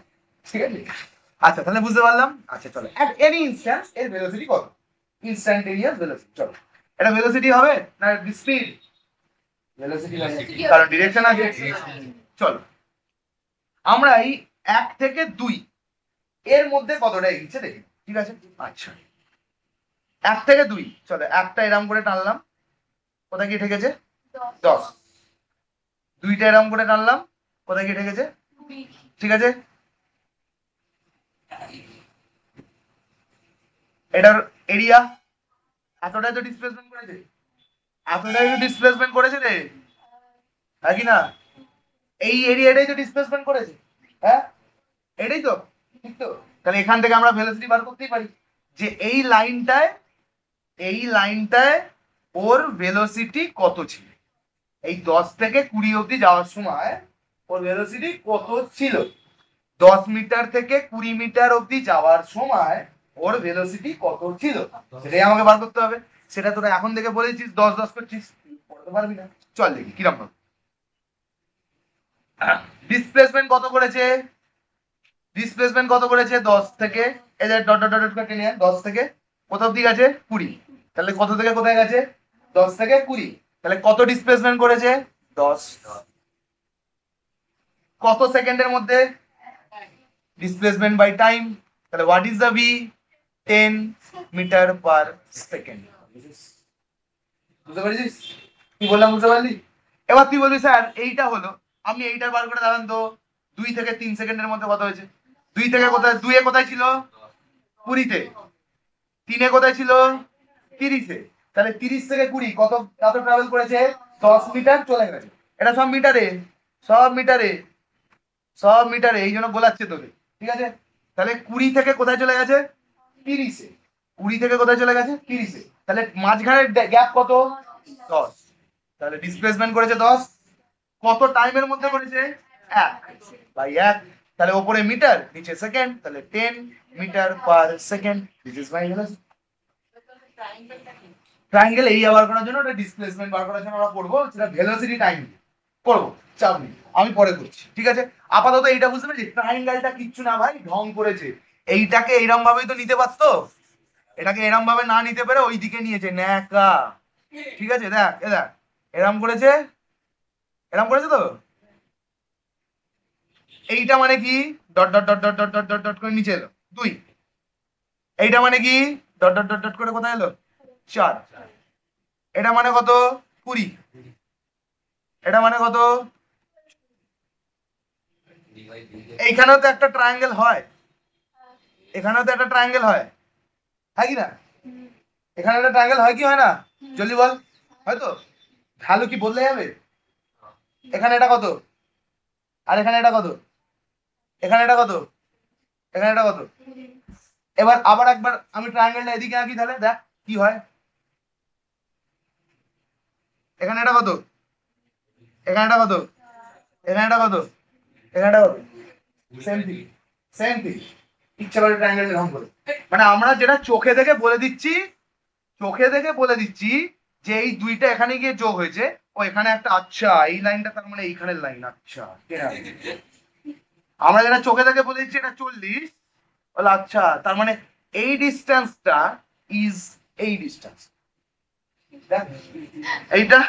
ঠিক আছে, আচ্ছা তাহলে বুঝতে পারলাম। আচ্ছা চলো, এট এনি ইনস্ট্যান্স এর ভেলোসিটি কত? Instantaneous velocity. চলো এটা ভেলোসিটি হবে না স্পিড? ভেলোসিটি হবে, কারণ ডিরেকশন আছে। চলো আমরা এই 1 থেকে 2 এর মধ্যে কতটা এগিয়েছে দেখি। ঠিক আছে, আচ্ছা 1 থেকে 2, চলো একটা এরকম করে টানলাম, কোথায় গিয়ে ঠেকেছে? 10। দুইটা এরকম করে টানলাম, কোথায় গিয়ে ঠেকেছে? ঠিক আছে, এটার এরিয়া এতটাই তো ডিসপ্লেসমেন্ট করেছে, এতটাই তো ডিসপ্লেসমেন্ট করেছে রে, হ্যাঁ কি না? এই এরিয়াটাই তো ডিসপ্লেসমেন্ট করেছে। হ্যাঁ এটাই তো, ঠিক তো? তাহলে এখান থেকে আমরা ভেলোসিটি বার করতেই পারি যে এই লাইনটায়, এই লাইনটায় ওর ভেলোসিটি কত ছিল। এই 10 থেকে 20 অবধি যাওয়ার সময় ওর ভেলোসিটি কত ছিল। 10 মিটার থেকে 20 মিটার অবধি যাওয়ার সময় ওর ভেলোসিটি কত ছিল, সেটাই আমাকে বার করতে হবে। সেটা তোরা এখন থেকে বলেছিস 10 10 করছিস, পড়তে পারবি না। চল দেখি কিরকম। ডিসপ্লেসমেন্ট কত করেছে? ডিসপ্লেসমেন্ট কত করেছে? 10 থেকে, এই যে ডট ডট ডট করে টেনে 10 থেকে কত অবধি গেছে? 20। তাহলে কত থেকে কোথায় গেছে? 10 থেকে 20। তাহলে কত ডিসপ্লেসমেন্ট করেছে? 10। কত সেকেন্ডের মধ্যে? Displacement by time. তাহলে what is the V? 10 metre per second. বুঝতে পারছিস কি বললাম? বুঝতে পারলি? এবার তুই বলবি স্যার এইটা হলো, আমি এইটার বার করে দেখান তো 2 থেকে 3 সেকেন্ডের মধ্যে কত হয়েছে। 2 থেকে কোথায়? 2 এ কোথায় ছিল? 20-তে। 3 এ কোথায় ছিল? 30-এ। তাহলে 30 থেকে 20 কত কত ট্রাভেল করেছে? 10 মিটার চলে গেছে। এটা সব মিটারে, সব মিটারে, সব মিটারে, এই জন্য বলাচ্ছে তোকে। ঠিক আছে, তাহলে 20 থেকে কোথায় চলে গেছে? 30-এ। 20 থেকে কোথায় চলে গেছে? 30-এ। তাহলে মাঝখানের গ্যাপ কত? 10। তাহলে ডিসপ্লেসমেন্ট করেছে 10, কত টাইমের মধ্যে করেছে? 1 বাই 1। তাহলে উপরে মিটার নিচে সেকেন্ড, তাহলে 10 metre per second. This is my velocity. Triangle area বার করার জন্য, ওটা ডিসপ্লেসমেন্ট বার করার জন্য আমরা করবো, সেটা ভেলোসিটি টাইম করবো, চাপ নেই, আমি পরে করছি, ঠিক আছে। আপাতত এইটা বুঝতে পেরেছি, ট্রায়াঙ্গেলটা কিচ্ছু না ভাই, ঢং করেছে। এইটাকে এইরকম ভাবেই তো নিতে পারতো, এটাকে এরম ভাবে না নিতে পেরে ওই দিকে নিয়েছে ন্যাকা, ঠিক আছে। দেখ দেখ এরম করেছে, এরম করেছে তো। এইটা মানে কি, dot dot dot dot dot dot dot dot করে নিচে এলো 2, এইটা মানে কি ডট ডট ডট ডট করে কোথায় এলো 4, এটা মানে কত 20, এটা মানে কত, এইখানেও তো একটা ট্রায়াঙ্গেল হয়, এখানেও তো একটা ট্রায়াঙ্গেল হয়, হয় কি না, এখানে একটা ট্রায়াঙ্গেল হয় কি হয় না, জলদি বল, হয়তো ভ্যালু কি বদলে যাবে, এখানে এটা কত, আর এখানে এটা কত, এখানে এটা কত, এখানে এটা কত। এবার আবার একবার আমি ট্রায়াঙ্গেলটা এদিকে আঁকি, তাহলে দেখ কি হয়, এখানে এটা কত, এখানে এটা কত, এখানে এটা কত, এখানে এটা কত, সেম থিং, সেম থিং। ইচ্ছা করে ট্রায়াঙ্গেল এরকম করে, মানে আমরা যেটা চোখে দেখে বলে দিচ্ছি, চোখে দেখে বলে দিচ্ছি যে এই দুইটা এখানে গিয়ে যোগ হয়েছে, ও এখানে একটা, আচ্ছা এই লাইনটা তার মানে এইখানের লাইন, আচ্ছা আমরা যেটা চোখে দেখে বলে দিচ্ছি এটা 40, বলে আচ্ছা তার মানে এই ডিস্টেন্সটা ইজ এই ডিস্টেন্স, এইটা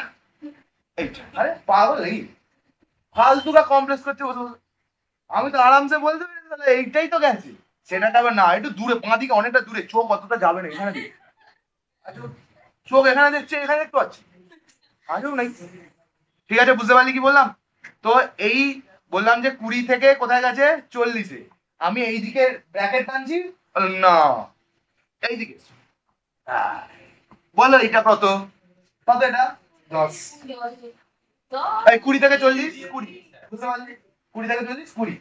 এইটা, আরে পাগল নাকি, ফালতু কা কমপ্লেক্স করছে বসে বসে। আমি তো আরামসে বলতে পারি তাহলে এইটাই তো গেছে, সেটা আবার না, একটু দূরে, বাঁ দিকে অনেকটা দূরে, চোখ অতটা যাবে না এখানে দিকে, আচ্ছা চোখ এখানে দেখছে, এখানে দেখতে পাচ্ছি, আজও নাই, ঠিক আছে বুঝতে পারলি কি বললাম। তো এই বললাম যে 20 থেকে কোথায় গেছে 40-এ, আমি এইদিকে ব্র্যাকেট টানছি, না এইদিকে, বলো এটা কত, কত এটা 10, এই 20 থেকে 40, 20 বুঝতে পারলি, 20 থেকে 40 20,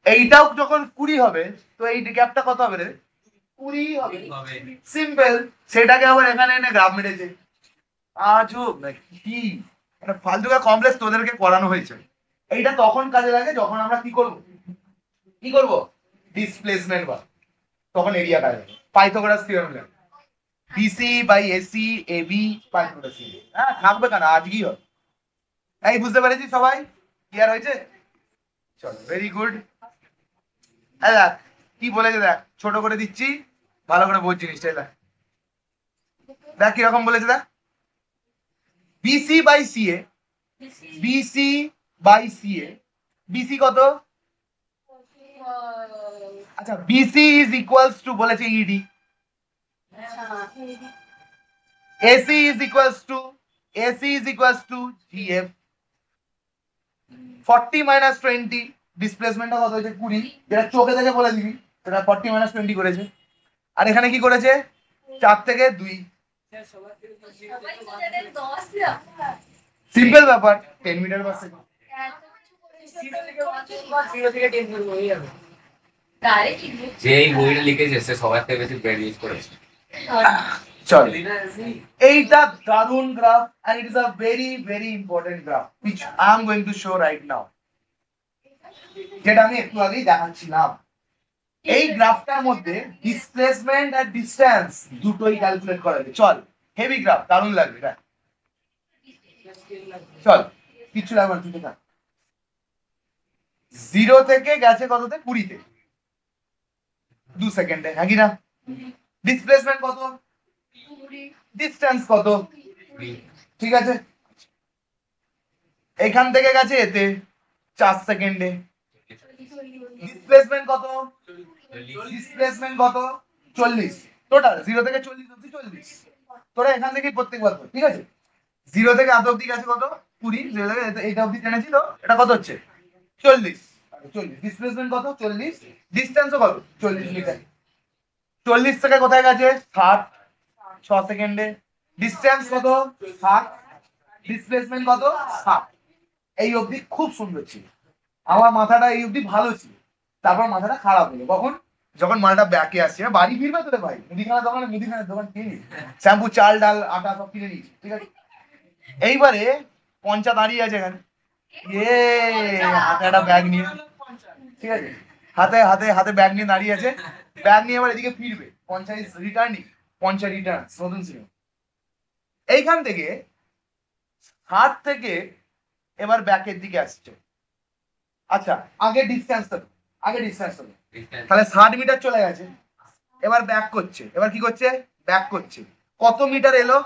এইটাও যখন 20 হবে তো এই গ্যাপটা কত হবে রে, 20 হবে, সিম্পল। সেটাকে আবার এখানে এনে গ্রাফ মেরেছে, আজব নাকি কি, মানে ফালতুকা কমপ্লেক্স তোদেরকে করানো হয়েছে। এইটা তখন কাজে লাগে যখন আমরা কি করব, কি করব, ডিসপ্লেসমেন্ট বা, তখন এরিয়া কাজে লাগে, পাইথাগোরাস থিওরেম লাগে, BC by AC AB Pythagoras theorem, হ্যাঁ থাকবে কেন, আজকেই হবে। এই বুঝতে পেরেছি সবাই, ক্লিয়ার হয়েছে, চলো ভেরি গুড। দেখ কি বলেছে, দেখ ছোট করে দিচ্ছি, ভালো করে বোঝ জিনিসটা, দেখ দেখ কিরকম বলেছে, দেখ BC by CA, BC by CA, BC কত, আচ্ছা বিসি ইজ ইকুয়ালস টু বলেছে ED, AC is equals to, AC is equals to GF, 40 minus 20, ডিসপ্লেসমেন্টটা কত হয়েছে 20, যেটা চোখে দেখে বলে দিবি, সেটা 40 মাইনাস 20 করেছে, আর এখানে কি করেছে 4 থেকে 2, সিম্পল ব্যাপার, 10 মিটার পার সেকেন্ড। যে এই বইটা লিখেছে সে সবার থেকে বেশি ব্রেন ইউজ করেছে। চল এইটা দারুন graph, and it is a very very important graph which I am going to show right now, যেটা আমি একটু আগেই দেখাচ্ছিলাম। এই গ্রাফটার মধ্যে ডিসপ্লেসমেন্ট আর ডিসটেন্স দুটোই ক্যালকুলেট করা যায়, চল হেভি গ্রাফ, দারুন লাগবে, দেখ চল কিছু লাগবে না, তুই দেখ 0 থেকে গেছে কততে 20-তে 2 সেকেন্ডে, হ্যাঁ কি না, ডিসপ্লেসমেন্ট কত, ডিসটেন্স কত, ঠিক আছে, এখান থেকে গেছে এতে 4 সেকেন্ডে, ডিসপ্লেসমেন্ট কত, ডিসপ্লেসমেন্ট কত 40, টোটাল 0 থেকে 40 অবধি 40, তোরা এখান থেকে প্রত্যেকবার কর, ঠিক আছে। 0 থেকে এত অবধি গেছে কত 20, 0 থেকে এইটা অবধি টেনেছি, তো এটা কত হচ্ছে 40, 40 ডিসপ্লেসমেন্ট কত 40, ডিসটেন্সও কত 40 মিটার, 40 থেকে কোথায় গেছে 60, 6 সেকেন্ডে, ডিসটেন্স কত 60, ডিসপ্লেসমেন্ট কত 60, এই অবধি খুব সুন্দর ছিল, আমার মাথাটা এই অবধি ভালো ছিল, তারপর মাথাটা খারাপ হলো কখন, যখন মালটা ব্যাকে আসছে, বাড়ি ফিরবে তো রে ভাই, মুদিখানা দোকানে মুদিখানার দোকান কিনি, শ্যাম্পু চাল ডাল আটা সব কিনে নিয়েছি, ঠিক আছে। এইবারে পঞ্চা দাঁড়িয়ে আছে এখানে, হাতে একটা ব্যাগ নিয়ে, ঠিক আছে, হাতে হাতে হাতে ব্যাগ নিয়ে দাঁড়িয়ে আছে, ব্যাগ নিয়ে এবার এদিকে ফিরবে, পঞ্চা ইজ রিটার্নিং, পঞ্চা রিটার্ন নতুন সিনেমা, এইখান থেকে 60 থেকে এবার ব্যাকের দিকে আসছে। আচ্ছা আগে ডিস্টেন্স তাহলে 60 মিটার চলে গেছে, এবার ব্যাক করছে, এবার কি করছে ব্যাক করছে, কত মিটার এলো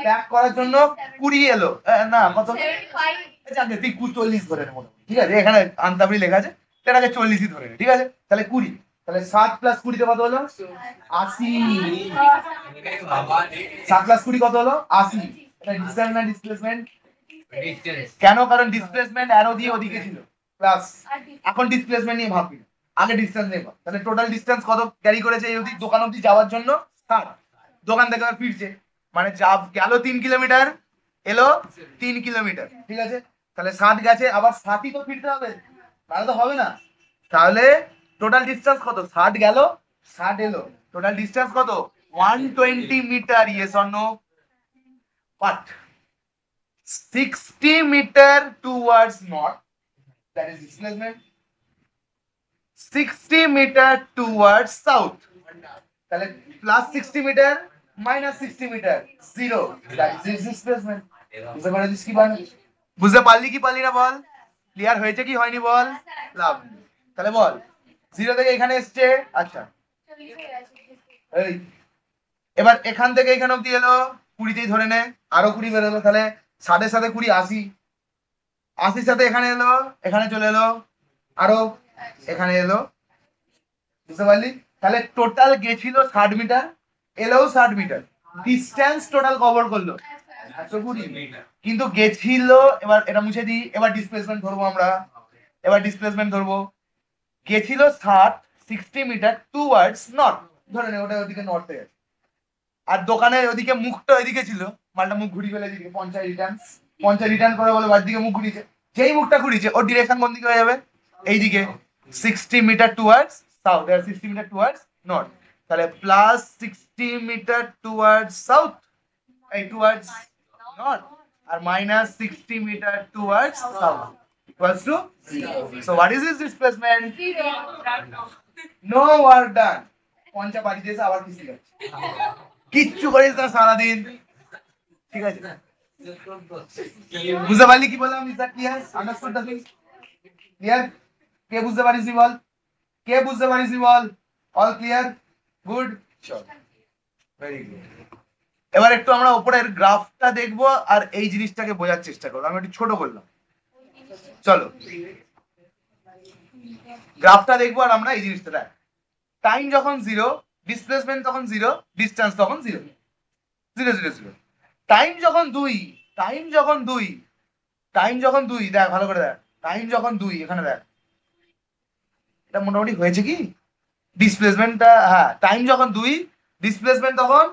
ব্যাক করার জন্য 20 এলো, না কত তুই 40 ধরে নেবো, ঠিক আছে এখানে আন্তাবড়ি লেখা আছে এটাকে 40ই ধরে নে, ঠিক আছে তাহলে 20, তাহলে 60 প্লাস 20 কত হলো 80, 60 প্লাস 20 কত হলো 80, এটা ডিসটেন্স না ডিসপ্লেসমেন্ট, কেন কারণ ডিসপ্লেসমেন্ট অ্যারো দিয়ে ওদিকে ছিল প্লাস, এখন ডিসপ্লেসমেন্ট নিয়ে ভাববি না, আগে ডিসটেন্স নিয়ে ভাব। তাহলে টোটাল ডিসটেন্স কত ক্যারি করেছে এই অবধি দোকান অবধি যাওয়ার জন্য 60, দোকান থেকে আবার ফিরছে মানে যা গেল 3 কিলোমিটার এলো 3 কিলোমিটার, ঠিক আছে তাহলে 60 গেছে আবার 60ই তো ফিরতে হবে, তাহলে তো হবে না, তাহলে টোটাল ডিসটেন্স কত 60 গেল 60 এলো, টোটাল ডিসটেন্স কত 120 metre, yes or no, but 60 meter towards north, that is displacement, 60 meter towards south, তাহলে plus 60 meter minus 60 meter 0, that is displacement। বুঝতে পারছিস কি বল, বুঝতে পারলি কি পারলি না বল, ক্লিয়ার হয়েছে কি হয়নি বল, লাভ, তাহলে বল 0 থেকে এখানে এসছে, আচ্ছা এই এবার এখান থেকে এখানে অবধি এলো 20তেই ধরে নে, আরো 20 বেরোলো, তাহলে 60 সাথে 20 80, 80 সাথে এখানে এলো, এখানে চলে এলো, আরো এখানে এলো, বুঝতে পারলি, তাহলে টোটাল গেছিল 60 মিটার, এলো 60 মিটার, ডিস্টেন্স টোটাল কভার করলো 120 মিটার, কিন্তু গেছিল, এবার এটা মুছে দিই, এবার ডিসপ্লেসমেন্ট ধরবো আমরা, এবার ডিসপ্লেসমেন্ট ধরবো, গেছিল 60 মিটার টুয়ার্ডস নর্থ, ধরে নে ওটা ওদিকে নর্থে গেছে, আর দোকানের ওদিকে মুখটা ওইদিকে ছিল, মালটা মুখ ঘুরিয়ে ফেলে দিকে 50 রিটার্ন করে বলে বাড়ির দিকে মুখ ঘুরিয়েছে, যেই মুখটা ঘুরিয়েছে ওর ডিরেকশন কোন দিকে হয়ে যাবে এইদিকে, 60 মিটার টুয়ার্ডস সাউথ আর 60 মিটার টুয়ার্ডস নর্থ, তাহলে প্লাস 60 মিটার টুয়ার্ডস সাউথ এই টুয়ার্ডস নর্থ আর minus 60 metre towards south equals to 0. So what is this displacement? No work done. পঞ্চা বাড়ি দিয়েছে আবার কিস্তি যাচ্ছে, কিচ্ছু করিস না সারাদিন, ঠিক আছে বুঝতে পারলি কি বললাম, is that clear, understood the thing clear, কে বুঝতে পারিসনি বল, কে বুঝতে পারিসনি বল, অল ক্লিয়ার, গুড, চল ভেরি গুড। এবার একটু আমরা উপরের গ্রাফটা দেখবো আর এই জিনিসটাকে বোঝার চেষ্টা করবো, আমি একটু ছোট করলাম, চলো গ্রাফটা দেখবো আর আমরা এই জিনিসটা দেখ, টাইম যখন 0 ডিসপ্লেসমেন্ট তখন 0 ডিসটেন্স তখন 0 0 0 0, টাইম যখন 2 দেখ ভালো করে দেখ, টাইম যখন 2 এখানে দেখ, এটা মোটামুটি হয়েছে কি ডিসপ্লেসমেন্টটা, হ্যাঁ টাইম যখন 2 ডিসপ্লেসমেন্ট তখন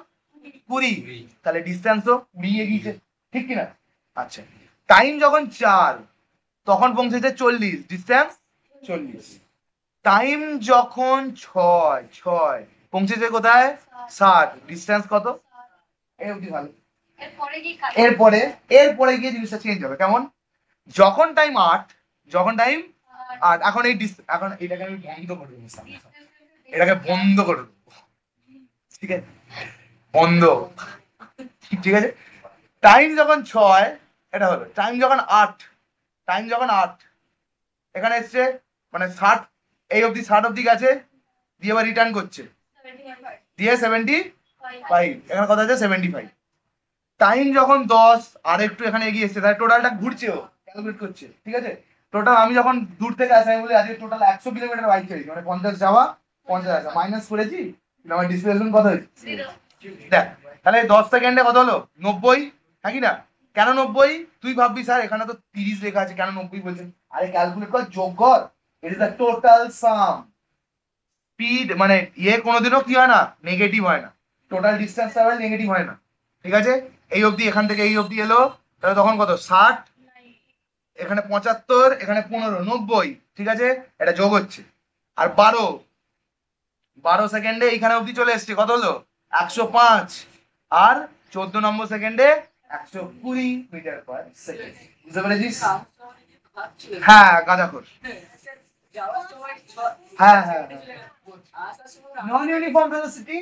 20, তাহলে ডিসটেন্সও 20 এগিয়েছে, ঠিক কি না, আচ্ছা টাইম যখন 4 তখন পৌঁছেছে 40, ডিসটেন্স 40, টাইম যখন 6 পৌঁছেছে কোথায় 60, ডিসটেন্স কত, এই অবধি ভালো, এরপরে গিয়ে জিনিসটা চেঞ্জ হবে, কেমন, যখন টাইম 8 এখন এখন এটাকে আমি বন্ধ করে দেবো, এটাকে বন্ধ করে দেবো, ঠিক আছে বন্ধ, ঠিক আছে টাইম যখন 6 এটা হলো, টাইম যখন 8 এখানে এসছে মানে 60 এই অবধি 60 অবধি গেছে, দিয়ে আবার রিটার্ন করছে, দিয়ে 75 এখানে কত আছে 75, টাইম যখন 10 আর একটু এখানে এগিয়ে এসছে, তাহলে টোটালটা ঘুরছে ও ক্যালকুলেট করছে, ঠিক আছে টোটাল আমি যখন দূর থেকে আসি আমি বলি আজকে টোটাল 100 কিলোমিটার বাইক চালিয়েছি, মানে 50 যাওয়া 50 আসা মাইনাস করেছি, আমার ডিসপ্লেসমেন্ট কত হয়েছে দেখ, তাহলে 10 সেকেন্ডে কত হলো 90, হ্যাঁ কি না, কেন 90 তুই ভাববি স্যার এখানে তো 30 লেখা আছে কেন 90 বলছেন, আরে ক্যালকুলেট কর, যোগ কর, it is the total some, speed মানে কোনোদিনও কি হয় না নেগেটিভ হয় না, টোটাল ডিসটেন্স ট্রাভেল নেগেটিভ হয় না, ঠিক আছে এই অবধি এখান থেকে এই অবধি এলো, তাহলে তখন কত 60, এখানে 75, এখানে 15 90, ঠিক আছে এটা যোগ হচ্ছে, আর 12 সেকেন্ডে এইখানে অবধি চলে এসছে, কত হলো 105, আর 14 নম্বর সেকেন্ডে 120 মিটার পার সেকেন্ড, বুঝতে পেরেছিস, হ্যাঁ গাঁজাখোর, হ্যাঁ নন ইউনিফর্ম ভেলোসিটি,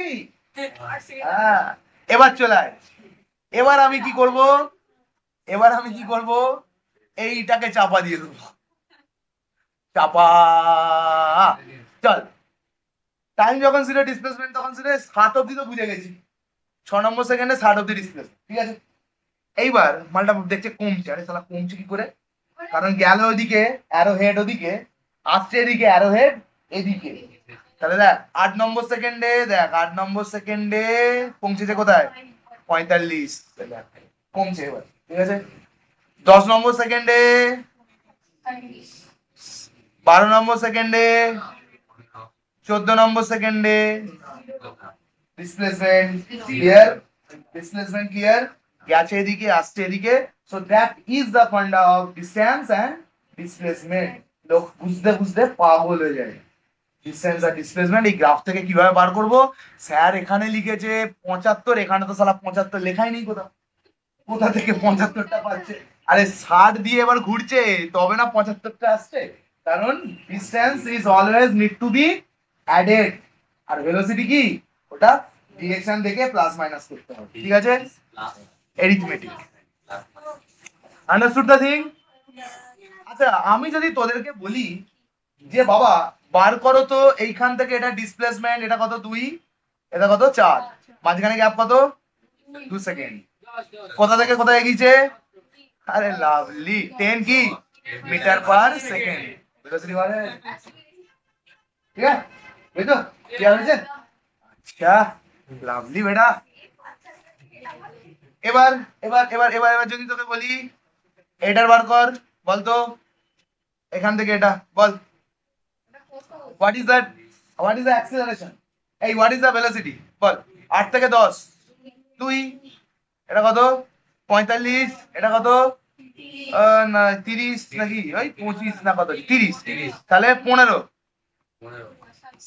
হ্যাঁ এবার চলে আয়, এবার আমি কি করব, এইটাকে চাপা দিয়ে দেবো, চাপা। চল, টাইম যখন ছিল ডিসপ্লেসমেন্ট তখন ছিল 7 অব্দি, তো বুঝে গেছি 6 নম্বর সেকেন্ডে 60 অব্দি ডিসপ্লেসমেন্ট, ঠিক আছে। এইবার মালটা দেখছে কমছে, আরে শালা কমছে কি করে, কারণ গেল ওদিকে অ্যারো হেড ওদিকে, আসছে এদিকে অ্যারো হেড এদিকে। তাহলে দেখ 8 নম্বর সেকেন্ডে, দেখ 8 নম্বর সেকেন্ডে পৌঁছেছে কোথায়, 45, দেখ কমছে এবার, ঠিক আছে। 10 নম্বর সেকেন্ডে, 12 নম্বর সেকেন্ডে, 14 নম্বর সেকেন্ডে, ডিসপ্লেসমেন্ট ক্লিয়ার, ডিসপ্লেসমেন্ট ক্লিয়ার, গেছে এদিকে আসছে এদিকে। So that is the funda of distance and displacement. লোক বুঝতে বুঝতে পাগল হয়ে যায়। ডিসটেন্স আর ডিসপ্লেসমেন্ট এই গ্রাফ থেকে কিভাবে বার করব, স্যার এখানে লিখেছে 75, এখানে তো শালা 75 লেখাই নেই কোথাও, কোথা থেকে 75টা পাচ্ছে, আরে 60 দিয়ে এবার ঘুরছে তবে না 75টা আসছে, কারণ distance is always need to be added, আর ভেলোসিটি কি, ওটা ডিরেকশন দেখে প্লাস মাইনাস করতে হবে, ঠিক আছে, এরিথমেটিক, আন্ডারস্টুড দ্য থিং। আচ্ছা আমি যদি তোদেরকে বলি যে বাবা বার করো তো এইখান থেকে এটা ডিসপ্লেসমেন্ট, এটা কত 2, এটা কত 4, মাঝখানে গ্যাপ কত 2 সেকেন্ড, কোথা থেকে কোথায় এগিয়েছে, আরে লাভলি 10 কি মিটার পার সেকেন্ড, ভেলোসিটি মানে, ঠিক আছে, এই তো কি হয়েছে, আচ্ছা লাভলি বেটা। এবার এবার এবার এবার এবার যদি তোকে বলি এটার বার কর, বলতো এখান থেকে এটা বল, what is that, what is the acceleration, এই হোয়াট ইজ দ্য ভেলোসিটি বল, 8 থেকে 10 2, এটা কত 45, এটা কত না 30 নাকি ওই 25 না কত 30, তাহলে 15,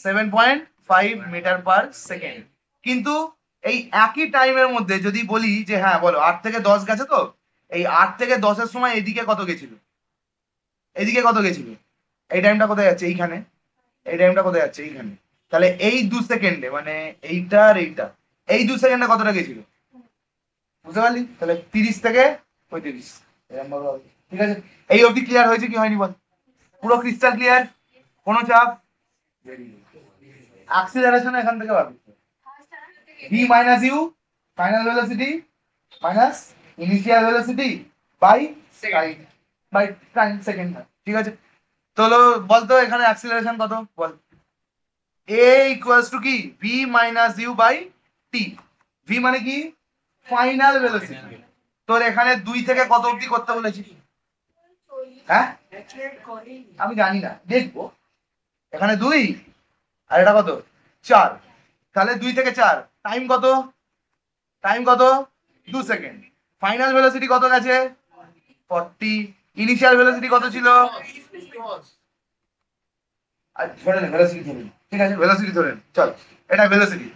7.5 মিটার পার সেকেন্ড। কিন্তু এই একই টাইমের মধ্যে যদি বলি যে হ্যাঁ বলো 8 থেকে 10 গেছে, তো এই 8 থেকে 10 এর সময় এদিকে কত গেছিল, এদিকে কত গেছিল, এই টাইমটা কোথায় যাচ্ছে এইখানে, এই টাইমটা কোথায় যাচ্ছে এইখানে, তাহলে এই 2 সেকেন্ডে মানে এইটা আর এইটা, এই 2 সেকেন্ডে কতটা গেছিল, বুঝতে পারলি, তাহলে 30 থেকে 35 এরকম ভাবে হবে, ঠিক আছে। এই অবধি ক্লিয়ার হয়েছে কি হয়নি বল, পুরো ক্রিস্টাল ক্লিয়ার, কোনো চাপ, অ্যাক্সিলারেশন এখান থেকে পাবি v minus u final velocity minus initial velocity by time, by time second, ঠিক আছে। চলো বলতো এখানে অ্যাক্সিলারেশন কত বল, a equals to কি v minus u by t, v মানে কি ফাইনাল ভেলোসিটি, তোর এখানে 2 থেকে কত অবধি করতে বলেছি, হ্যাঁ আমি জানি না, দেখবো, এখানে 2 আর এটা কত 4, তাহলে 2 থেকে 4, টাইম কত, টাইম কত 2 সেকেন্ড, ফাইনাল ভেলোসিটি কত গেছে 40, ইনিশিয়াল ভেলোসিটি কত ছিল, আর ধরে নে ভেলোসিটি ধরে নে, ঠিক আছে ভেলোসিটি ধরে নে, চল এটা ভেলোসিটি,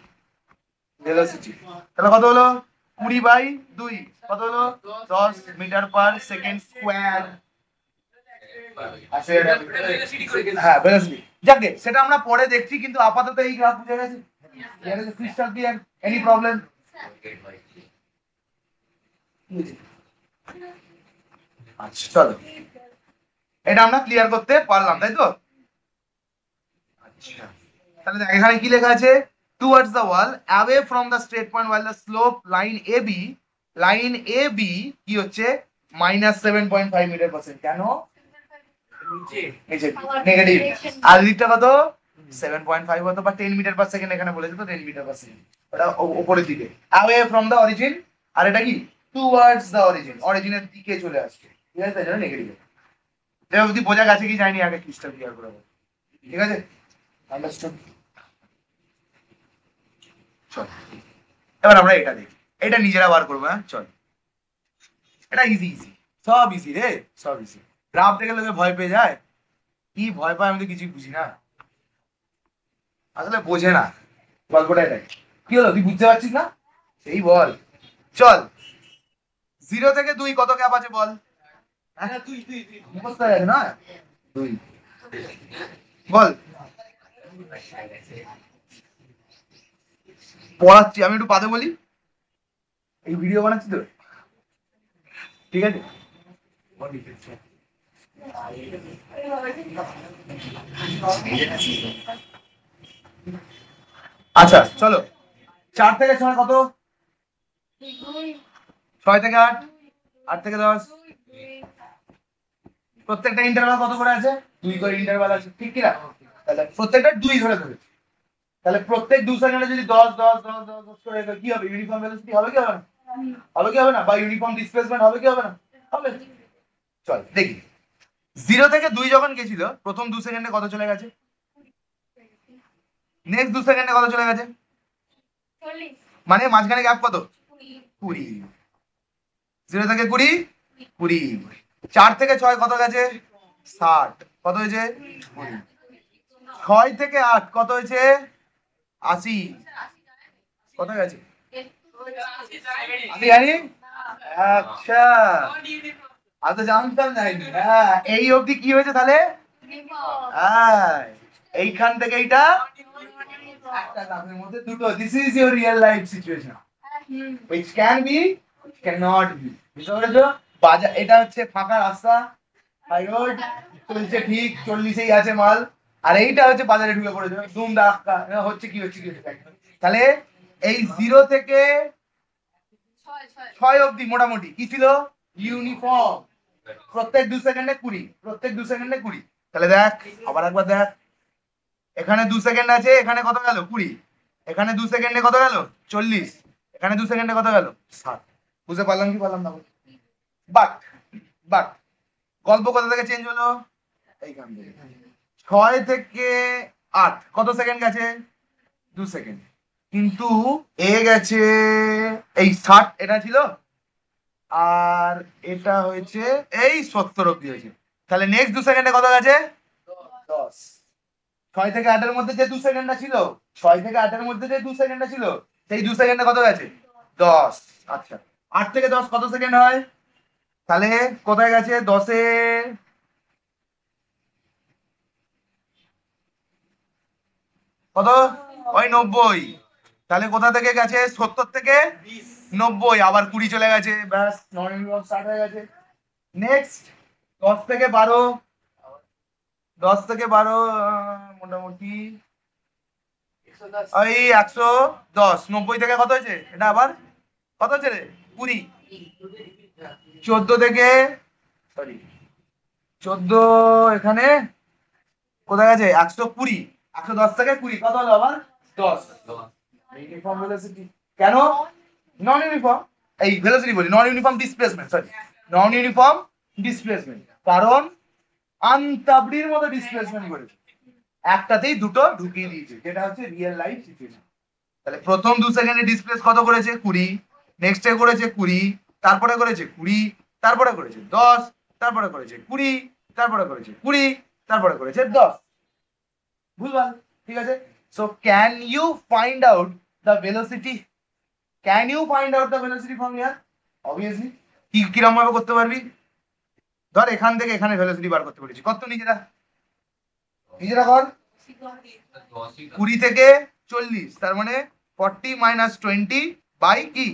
ভেলোসিটি তাহলে কত হলো 20/2, কত হলো 10 মিটার পার সেকেন্ড স্কয়ার, হ্যাঁ ভেলোসিটি, যাকে সেটা আমরা পরে দেখছি, কিন্তু আপাতত এই গ্রাফ বুঝে গেছি, here is crystal clear, any problem, আচ্ছা চলো এটা আমরা ক্লিয়ার করতে পারলাম, তাই তো, আচ্ছা তাহলে দেখ এখানে কি লেখা আছে, towards the wall away from the straight point while the slope line AB কি হচ্ছে -7.5 মিটার পার সেকেন্ড, কেন নেগেটিভ, আর দিকটা কত 7.5 হতো বা 10 মিটার পার সেকেন্ড, এখানে বলেছে তো 10 মিটার পার সেকেন্ড, ওটা উপরের দিকে away from the origin, আর এটা কি towards the origin, অরিজিনের দিকে চলে আসছে, ঠিক আছে, তাই জন্য নেগেটিভ। এটা অবধি বোঝা গেছে কি জানি, আগে ক্রিস্টাল ক্লিয়ার করে বল, ঠিক আছে, আন্ডারস্টুড। চল এবার আমরা এটা দেখি, এটা নিজেরা বার করবো, হ্যাঁ চল, এটা ইজি ইজি, সব ইজি রে, সব ইজি, গ্রাফ দেখে লোকে ভয় পেয়ে যায়, কি ভয় পায় আমি তো কিছুই বুঝি না, আসলে বোঝে না গল্পটা, এটাই কি হলো তুই বুঝতে পারছিস না, সেই বল, চল 0 থেকে 2 কত গ্যাপ আছে বল, মুখস্থ হয়ে গেছে না 2, বল পড়াচ্ছি আমি, একটু বাদে বলি, এই ভিডিও বানাচ্ছি তো, ঠিক আছে। আচ্ছা চলো, 4 থেকে 6 কত? 6 থেকে 8, 8 থেকে 10। প্রত্যেকটা ইন্টারভাল কত করে আছে? 2 করে ইন্টারভাল আছে, ঠিক কি না? তাহলে প্রত্যেকটা 2 ধরে ধরে, তাহলে প্রত্যেক 2 সেকেন্ডে যদি 10 10 10 10 10 করে কি হবে? ইউনিফর্ম ভেলোসিটি হবে কি হবে না? হবে কি হবে না? বা ইউনিফর্ম ডিসপ্লেসমেন্ট হবে কি হবে না? হবে। চল দেখি, 0 থেকে 2 যখন গেছিল প্রথম 2 সেকেন্ডে কত চলে গেছে? নেক্সট 2 সেকেন্ডে কত চলে গেছে? মানে মাঝখানে গ্যাপ কত? 20। 0 থেকে 20, 20। 4 থেকে 6 কত গেছে? 60। কত হয়েছে? 20। 6 থেকে 8 কত হয়েছে? 80। কত গেছে? 80 জানি? আচ্ছা, আমি তো জানতাম জানি। হ্যাঁ, এই অবধি কি হয়েছে তাহলে? হ্যাঁ, এইখান থেকে এইটা একটা গ্রাফের মধ্যে দুটো। This is your real life situation, which can be, cannot be। বুঝতে পেরেছো? বাজার, এটা হচ্ছে ফাঁকা রাস্তা, হাই রোড, চলছে ঠিক 40-এই আছে মাল, আর এইটা হচ্ছে বাজারে ঢুকে পড়েছে দুম ধাক্কা, হচ্ছে কি হচ্ছে কি হচ্ছে। তাহলে এই 0 থেকে 6 অবধি মোটামুটি কি ছিল? ইউনিফর্ম। প্রত্যেক 2 সেকেন্ডে 20, প্রত্যেক 2 সেকেন্ডে 20। তাহলে দেখ, আবার একবার দেখ, এখানে 2 সেকেন্ড আছে, এখানে কত গেল? 20। এখানে 2 সেকেন্ডে কত গেল? 40। এখানে 2 সেকেন্ডে কত গেল? 60। বুঝতে পারলাম কি পারলাম না? বাট বাট গল্প কোথা থেকে চেঞ্জ হলো? এইখান থেকে। 6 থেকে 8 কত সেকেন্ড গেছে? 2 সেকেন্ড। কিন্তু এ গেছে এই 60, এটা ছিল, আর এটা হয়েছে এই 70 অব্দি হয়েছে। তাহলে নেক্সট 2 সেকেন্ডে কত গেছে? 10। 6 থেকে 8 এর মধ্যে যে 2 সেকেন্ডটা ছিল, 6 থেকে 8 এর মধ্যে যে 2 সেকেন্ডটা ছিল, সেই 2 সেকেন্ডে কত গেছে? 10। আচ্ছা, 8 থেকে 10 কত সেকেন্ড হয়? তাহলে কোথায় গেছে? 10-এ কত? ওই 90। তাহলে কোথা থেকে গেছে? 70 থেকে 90, আবার 20 চলে গেছে, ব্যাস নন ইউনিফর্ম স্টার্ট হয়ে গেছে। নেক্সট 10 থেকে 12, 10 থেকে 12 মোটামুটি ওই 110। 90 থেকে কত হয়েছে? এটা আবার কত হচ্ছে রে? 20। 14 থেকে, সরি 14, এখানে কোথায় গেছে? 120। 110 থেকে 20 কত হলো আবার? 10। Uniform velocity. কেন নন ইউনিফর্ম? এই ভেলোসিটি বলি, নন ইউনিফর্ম ডিসপ্লেসমেন্ট, সরি, নন ইউনিফর্ম ডিসপ্লেসমেন্ট। কারণ আনতাবড়ির মতো ডিসপ্লেসমেন্ট করেছে, একটাতেই দুটো ঢুকিয়ে দিয়েছে, যেটা হচ্ছে রিয়েল লাইফ সিচুয়েশন। তাহলে প্রথম 2 সেকেন্ডে ডিসপ্লেস কত করেছে? 20। নেক্সটে করেছে 20, তারপরে করেছে 20, তারপরে করেছে 10, তারপরে করেছে 20, তারপরে করেছে 20, তারপরে করেছে 10। ভুলভাল, ঠিক আছে। So can you find out the velocity? Can you find out the velocity from here? Obviously. কি কিরকম ভাবে করতে পারবি? ধর এখান থেকে এখানে ভেলোসিটি বার করতে পেরেছি, কত? নিজেরা নিজেরা কর। 20 থেকে 40, তার মানে 40 মাইনাস 20 বাই কি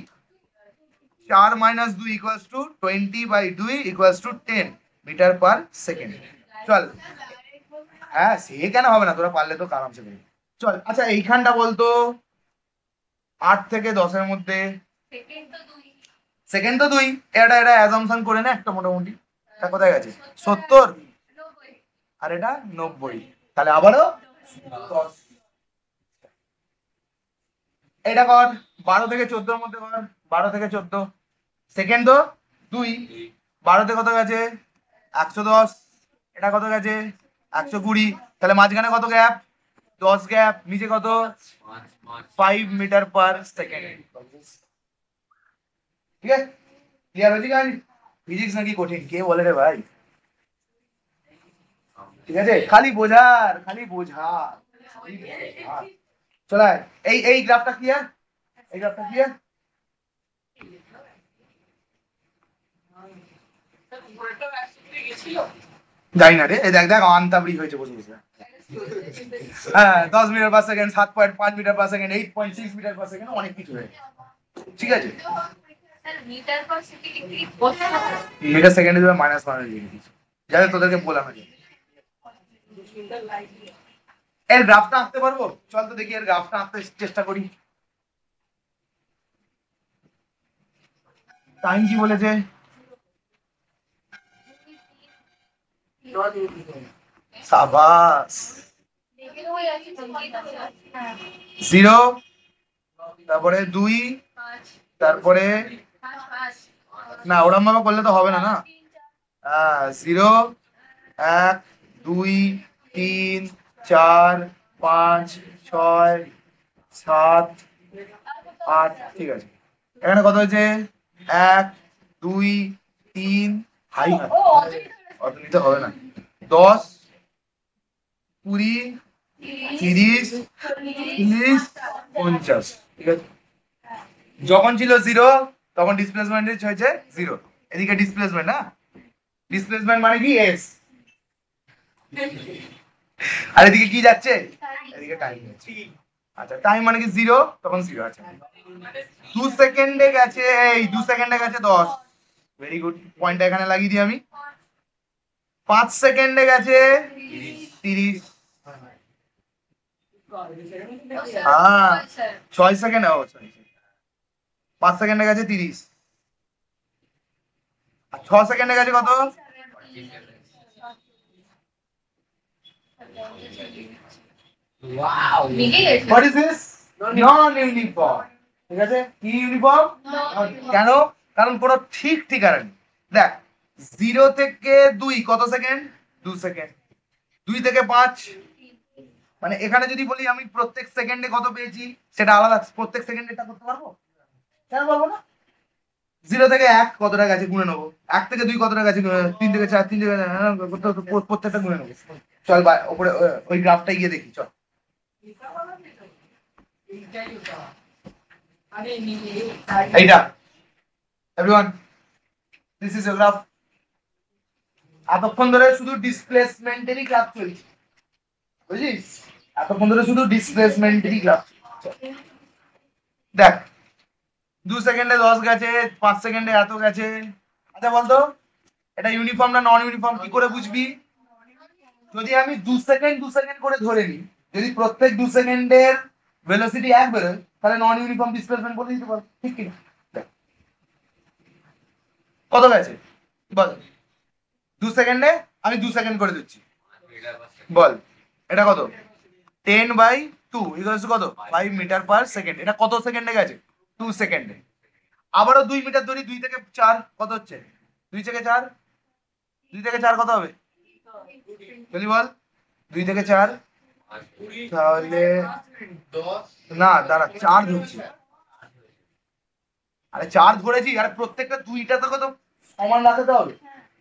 4 minus 2 equals to 20 by 2 equals to 10 metre per second. চল, হ্যাঁ সে কেন হবে না, তোরা পারলে তো আরামসে পারবি। চল, আচ্ছা এইখানটা বলতো 8 থেকে 10 এর মধ্যে সেকেন্ড তো 2, এটা এটা অ্যাজাম্পশন করে নে একটা মোটামুটি। এটা কোথায় গেছে? 70, আর এটা 90। তাহলে আবারও 10। এটা কর 12 থেকে 14 এর মধ্যে কর, 12 থেকে 14 সেকেন্ড তো 2, 12 তে কত গেছে? 110। এটা কত গেছে? 120। তাহলে মাঝখানে কত গ্যাপ? 10 গ্যাপ। নিচে কত? 5 মিটার পার সেকেন্ড। ঠিক আছে, ক্লিয়ার হয়েছে কি? ফিজিক্স নাকি কঠিন, কে বলে রে ভাই? ঠিক আছে, খালি বোঝার, খালি বোঝার। চল এই এই গ্রাফটা ক্লিয়ার, এই গ্রাফটা ক্লিয়ার। জানি না রে, এই দেখ দেখ আন্তাবড়ি হয়েছে বসে বসে। হ্যাঁ 10 metre per second, 7.5 metre per second, 8.6 metre per second, অনেক কিছু হয়েছে। ঠিক আছে, মিটার সেকেন্ডে দিবে মাইনাস ওয়ান লিখে দিচ্ছি, যাতে তোদেরকে বললাম না। এর গ্রাফটা আঁকতে পারবো? চল তো দেখি এর গ্রাফটা আঁকতে চেষ্টা করি। টাইম কি বলেছে? সাবাস। 0, তারপরে 2, তারপরে না ওরম ভাবে করলে তো হবে না না। 0, 1, 2, 3, 4, 5, 6, 7, 8, ঠিক আছে। এখানে কত হয়েছে? 1, 2, 3, হাই হাই অত নিতে হবে না, 10, 20, 30, 40, 50, ঠিক আছে। যখন ছিল 0 তখন ডিসপ্লেসমেন্ট হয়েছে 0, এদিকে ডিসপ্লেসমেন্ট না, ডিসপ্লেসমেন্ট মানে কি এস, আর এদিকে কি যাচ্ছে? এদিকে টাইম যাচ্ছে। আচ্ছা টাইম মানে কি 0, তখন 0 আছে। 2 সেকেন্ডে গেছে, এই 2 সেকেন্ডে গেছে 10, ভেরি গুড, পয়েন্টটা এখানে লাগিয়ে দিই আমি। 5 সেকেন্ডে গেছে 30, হ্যাঁ 6 সেকেন্ড, ও 5 সেকেন্ডে গেছে 30, আর 6 সেকেন্ডে গেছে কত? What is this? Non-uniform, ঠিক আছে। কি ইউনিফর্ম? কেন? কারণ কোনো ঠিক ঠিকানা নেই। দেখ 0 থেকে 2 কত সেকেন্ড? 2 সেকেন্ড। 2 থেকে 5, মানে এখানে যদি বলি আমি প্রত্যেক সেকেন্ডে কত পেয়েছি সেটা আলাদা, প্রত্যেক সেকেন্ডে এটা করতে পারবো? কেন পারবো না? 0 থেকে 1 কতটা গেছে গুনে নেবো, 1 থেকে 2 কতটা গেছে, 3 থেকে 4, 3 থেকে প্রত্যেকটা গুনে নেবো। চল ওপরে ওই গ্রাফটা গিয়ে দেখি চল। এইটা everyone, this is a graph. এতক্ষণ ধরে শুধু ডিসপ্লেসমেন্টেরই গ্রাফ চলছে, বুঝিস? এতক্ষণ ধরে শুধু ডিসপ্লেসমেন্টেরই গ্রাফ। দেখ 2 সেকেন্ডে 10 গেছে, 5 সেকেন্ডে এত গেছে। আচ্ছা বলতো এটা ইউনিফর্ম না নন ইউনিফর্ম কি করে বুঝবি? যদি আমি 2 সেকেন্ড 2 সেকেন্ড করে ধরে নিই, যদি প্রত্যেক 2 সেকেন্ডের ভেলোসিটি এক বেরোয় তাহলে নন ইউনিফর্ম ডিসপ্লেসমেন্ট বলে দিতে পারবো, ঠিক কি না? কত গেছে বল? 2 সেকেন্ডে আমি 2 সেকেন্ড করে দিচ্ছি, বল এটা কত? 10/2 ইকুয়ালস টু কত? 5 মিটার পার সেকেন্ড। এটা কত সেকেন্ডে গেছে? 2 সেকেন্ডে। আবারও 2 মিটার ধরি, 2 থেকে 4 কত হচ্ছে? 2 থেকে 4, 2 থেকে 4 কত হবে? বলি বল, 2 থেকে 4 তাহলে না দাঁড়া 4 ধরছি, আরে 4 ধরেছি, আরে প্রত্যেকটা 2টা তো কত সমান রাখতে হবে,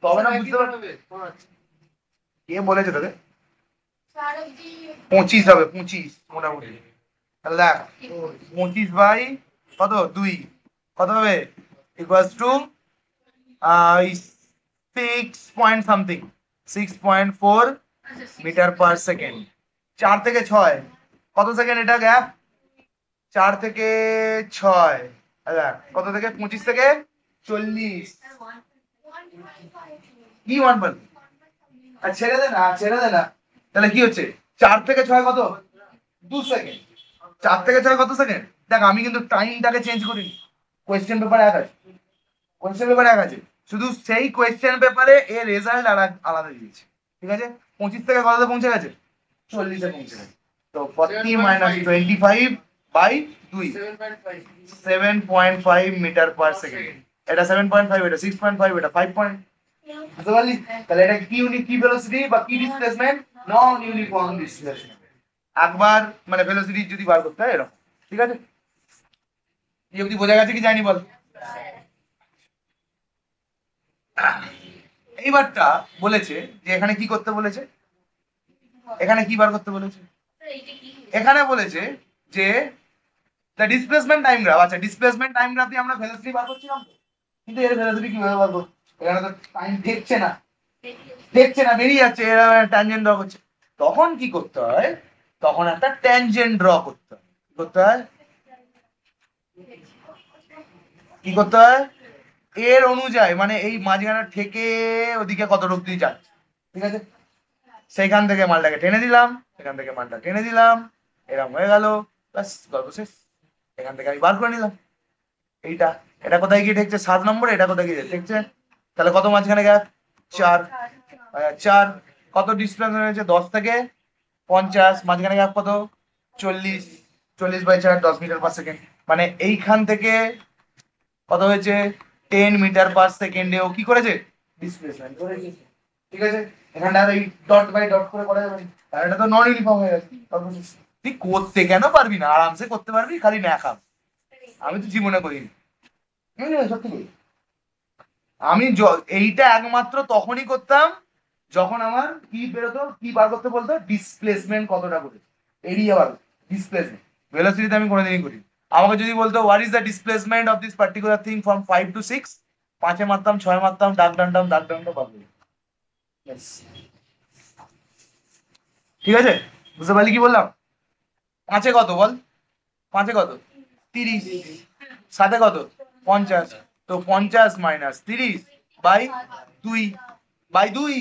তবে না বুঝতে পারবে। কে বলেছে তোকে? 25 হবে, 25 মোটামুটি। তাহলে দেখ 25 বাই কত 2 কত হবে? Equals to 6 point something, 6.4 metre per second. 4 থেকে 6 কত সেকেন্ড এটা গ্যাপ? 4 থেকে 6 দেখ কত থেকে 25 থেকে 40, কি 1 আর ছেড়ে দে না, ছেড়ে দে না। তাহলে কি হচ্ছে? 4 থেকে 6 কত? 2 সেকেন্ড। 4 থেকে 6 কত সেকেন্ড? দেখ আমি কিন্তু টাইমটাকে চেঞ্জ করিনি, কোয়েশ্চেন পেপার এক আছে, কোয়েশ্চেন পেপার এক আছে, শুধু সেই কোয়েশ্চেন পেপারে এর রেজাল্ট আলাদা দিয়েছে, ঠিক আছে। 25 থেকে কততে পৌঁছে গেছে? 40-এ পৌঁছে গেছে। তো 40 মাইনাস 25/2, 7.5 মিটার পার সেকেন্ড। এটা 7.5, এটা 6.5, এটা 5 পয়েন্ট। বুঝতে পারলি? তাহলে এটা কি কি ভেলোসিটি বা কি ডিসপ্লেসমেন্ট? নন ইউনিফর্ম ডিসপ্লেসমেন্ট। একবার মানে ভেলোসিটি যদি বার করতে হয় এরকম, ঠিক আছে। এই অবধি বোঝা গেছে কি যায়নি বল? এইবারটা বলেছে যে এখানে কি করতে বলেছে, এখানে কি বার করতে বলেছে? এখানে বলেছে যে দ্য ডিসপ্লেসমেন্ট টাইম গ্রাফ। আচ্ছা ডিসপ্লেসমেন্ট টাইম গ্রাফ দিয়ে আমরা ভেলোসিটি বার করছিলাম তো, কিন্তু এর ভেলোসিটি কিভাবে বার করব? এখানে তো টাইম দেখছে না, দেখছে না, বেরিয়ে যাচ্ছে, ট্যানজেন্ট ড্র করছে। তখন কি করতে হয়? তখন একটা ট্যানজেন্ট ড্র করতে হয়। কি করতে হয়? কি করতে হয়, এর অনুযায়ী মানে এই মাঝখানে থেকে ওদিকে কত অব্দি যাচ্ছে, ঠিক আছে, সেইখান থেকে মালটাকে টেনে দিলাম, সেখান থেকে মালটা টেনে দিলাম, এরকম হয়ে গেল, ব্যাস গল্প শেষ। এখান থেকে আমি বার করে নিলাম এইটা, এটা কোথায় গিয়ে ঠেকছে 7 নম্বরে, এটা কোথায় গিয়ে ঠেকছে, তাহলে কত মাঝখানে গ্যাপ 4, 4 কত ডিসপ্লেসমেন্ট হয়েছে 10 থেকে 50, মাঝখানে গ্যাপ কত 40, 40/4 10 মিটার/সেকেন্ড, মানে এইখান থেকে কত হয়েছে 10 মিটার/সেকেন্ডে ও কি করেছে, ডিসপ্লেসমেন্ট করেছে, ঠিক আছে। এখানটা আর এই ডট বাই ডট করে করা যাবে না, কারণ এটা তো নন ইউনিফর্ম হয়ে গেছে। তুই করতে কেন পারবি না, আরামসে করতে পারবি, খালি ন্যাকাম, আমি তো জীবনে করিনি, সত্যি বলি। আমি এইটা একমাত্র তখনই করতাম যখন আমার কি বেরোতো, কি বার করতে বলতো, ডিসপ্লেসমেন্ট কতটা করে, এরিয়া বার, ডিসপ্লেসমেন্ট, ভেলোসিটিতে আমি কোনোদিনই করি। আমাকে যদি বলতো what is the displacement of this particular thing from 5 to 6, 5-এ মারতাম, 6-এ মারতাম, দাগ টানতাম পারবো। ঠিক আছে, বুঝতে পারলি কি বললাম? 5-এ কত বল, 5-এ কত 30, 7-এ কত 50, তো 50 - 30 বাই 2,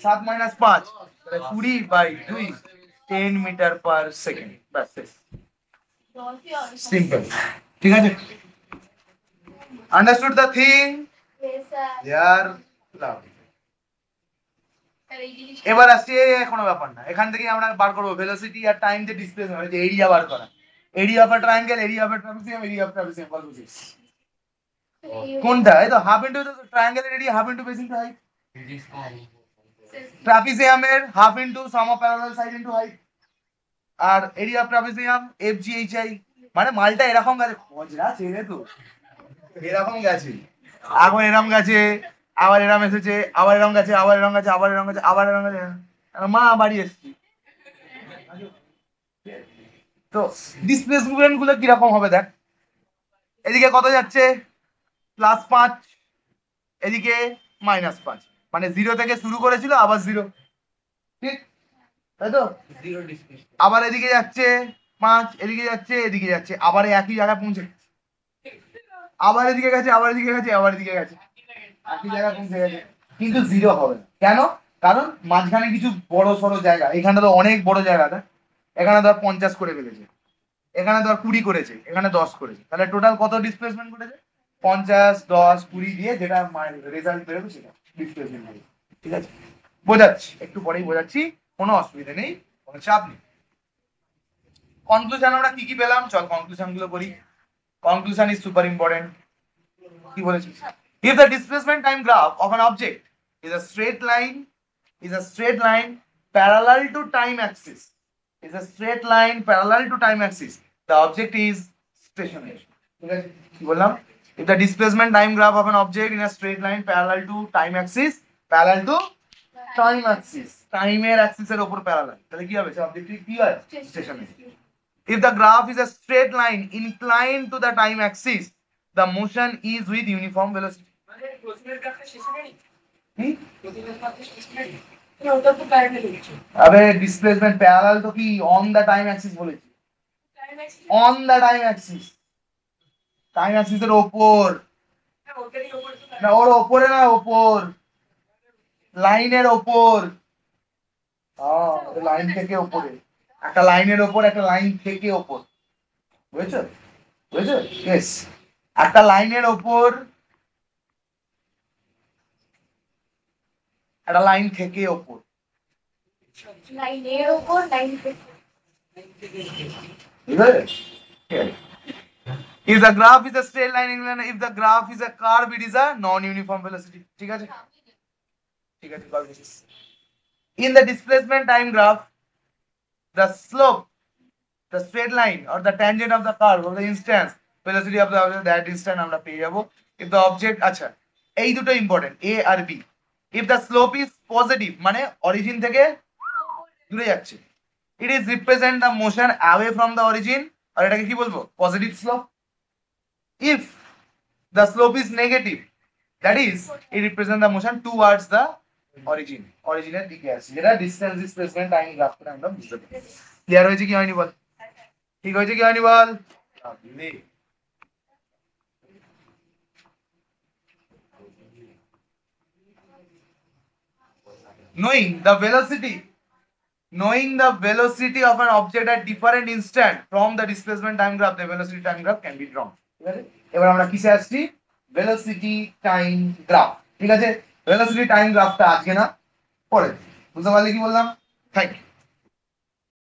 7 - 5 তাহলে 20/2, 10 মিটার/সেকেন্ড, ব্যাস শেষ, সিম্পল, ঠিক আছে। আন্ডারস্টুড দ্য থিং ইয়ার, এবার আসছি কোনো ব্যাপার না, এখান থেকে আমরা বার করবো ভেলোসিটি আর টাইম যে ডিসপ্লেসমেন্ট হয়েছে, এরিয়া বার করা, area of a triangle, area of a trapezium, area of trapezium বল বুঝিস কোনটা, এই তো হাফ ইনটু ট্রায়াঙ্গেলের area, half into base into height, ট্রাপিজিয়ামের half into sum of parallel side into height, আর এরিয়া অফ ট্রাপিজিয়াম FGHI, মানে মালটা এরকম গেছে, খোঁজরা ছেড়ে তো এরকম গেছে, এখন এরকম গেছে, আবার এরকম এসেছে, আবার এরকম গেছে, আবার এরকম গেছে, আবার এরকম গেছে, আবার এরকম গেছে, মা বাড়ি এসছি। তো ডিসপ্লেসমেন্ট গুলো কিরকম হবে দেখ, এদিকে কত যাচ্ছে +5, এদিকে -5, মানে 0 থেকে শুরু করেছিল আবার 0, ঠিক তাই তো, আবার এদিকে যাচ্ছে 5, এদিকে যাচ্ছে, এদিকে যাচ্ছে, আবার একই জায়গায় পৌঁছে গেছে, আবার এদিকে গেছে, আবার এদিকে গেছে, আবার এদিকে গেছে, একই জায়গায় পৌঁছে গেছে, কিন্তু 0 হবে না, কেন, কারণ মাঝখানে কিছু বড় সড়ো জায়গা, এখানে তো অনেক বড় জায়গাটা, এখানে ধর 50 করে ফেলেছে, এখানে ধর 20 করেছে, এখানে 10 করেছে, তাহলে টোটাল কত ডিসপ্লেসমেন্ট করেছে, 50, 10, 20 দিয়ে যেটা রেজাল্ট বেরোবে সেটা ডিসপ্লেসমেন্ট হবে, ঠিক আছে, বোঝাচ্ছি, একটু পরেই বোঝাচ্ছি, কোনো অসুবিধা নেই, কোনো চাপ নেই। কনক্লুশন আমরা কি কি পেলাম, চল কনক্লুশন গুলো করি, কনক্লুশন ইজ সুপার ইম্পর্টেন্ট, কি বলেছি, if the displacement time graph of an object is a straight line, parallel to time axis, the object is stationary, ঠিক আছে, কি বললাম, if the displacement time graph of an object in a straight line parallel to time axis, time এর axis এর উপর parallel, তাহলে কি হবে, সেই অবজেক্টটি কি হয়, stationery. if the graph is a straight line inclined to the time axis, the motion is with uniform velocity, আবে ডিসপ্লেসমেন্ট প্যারালাল তো কি অন দা টাইম অ্যাক্সিস বলেছি, on the time axis, time অ্যাক্সিসের উপর, না ওর উপরে না, উপর লাইনের উপর, লাইন থেকে উপরে, একটা লাইনের উপর, একটা লাইন থেকে উপর, বুঝেছো, বুঝেছো, ইয়েস, একটা লাইনের উপর, একটা লাইন থেকে উপর, লাইনের উপর লাইন থেকে, if the graph is a straight line, if the graph is a curve, it is a non-uniform velocity, ঠিক আছে, ঠিক আছে, in the displacement time graph, the slope, the straight line or the tangent of the curve of the instance velocity of the object, that instant আমরা পেয়ে যাব, if the object, আচ্ছা এই দুটো ইম্পর্টেন্ট, a আর b, if the slope is positive মানে origin থেকে দূরে যাচ্ছে, it is represent the motion away from the origin, আর এটাকে কি বলবো, positive slope, if the slope is negative, that is it represent the motion towards the origin, অরিজিনের দিকে আসছে, যেটা ডিসটেন্স ডিসপ্লেসমেন্ট টাইম গ্রাফ করে আমরা বুঝতে পারি। ক্লিয়ার হয়েছে কি হয়নি বল, ঠিক হয়েছে কি হয়নি বল, knowing the velocity of an object at different instant from the displacement time graph, the velocity time graph can be drawn. ঠিক আছে, এবার আমরা কিসে আসছি, velocity time graph। ঠিক আছে, velocity time গ্রাফটা আজকে না, পরে। বুঝতে পারলে কি বললাম? Thank you.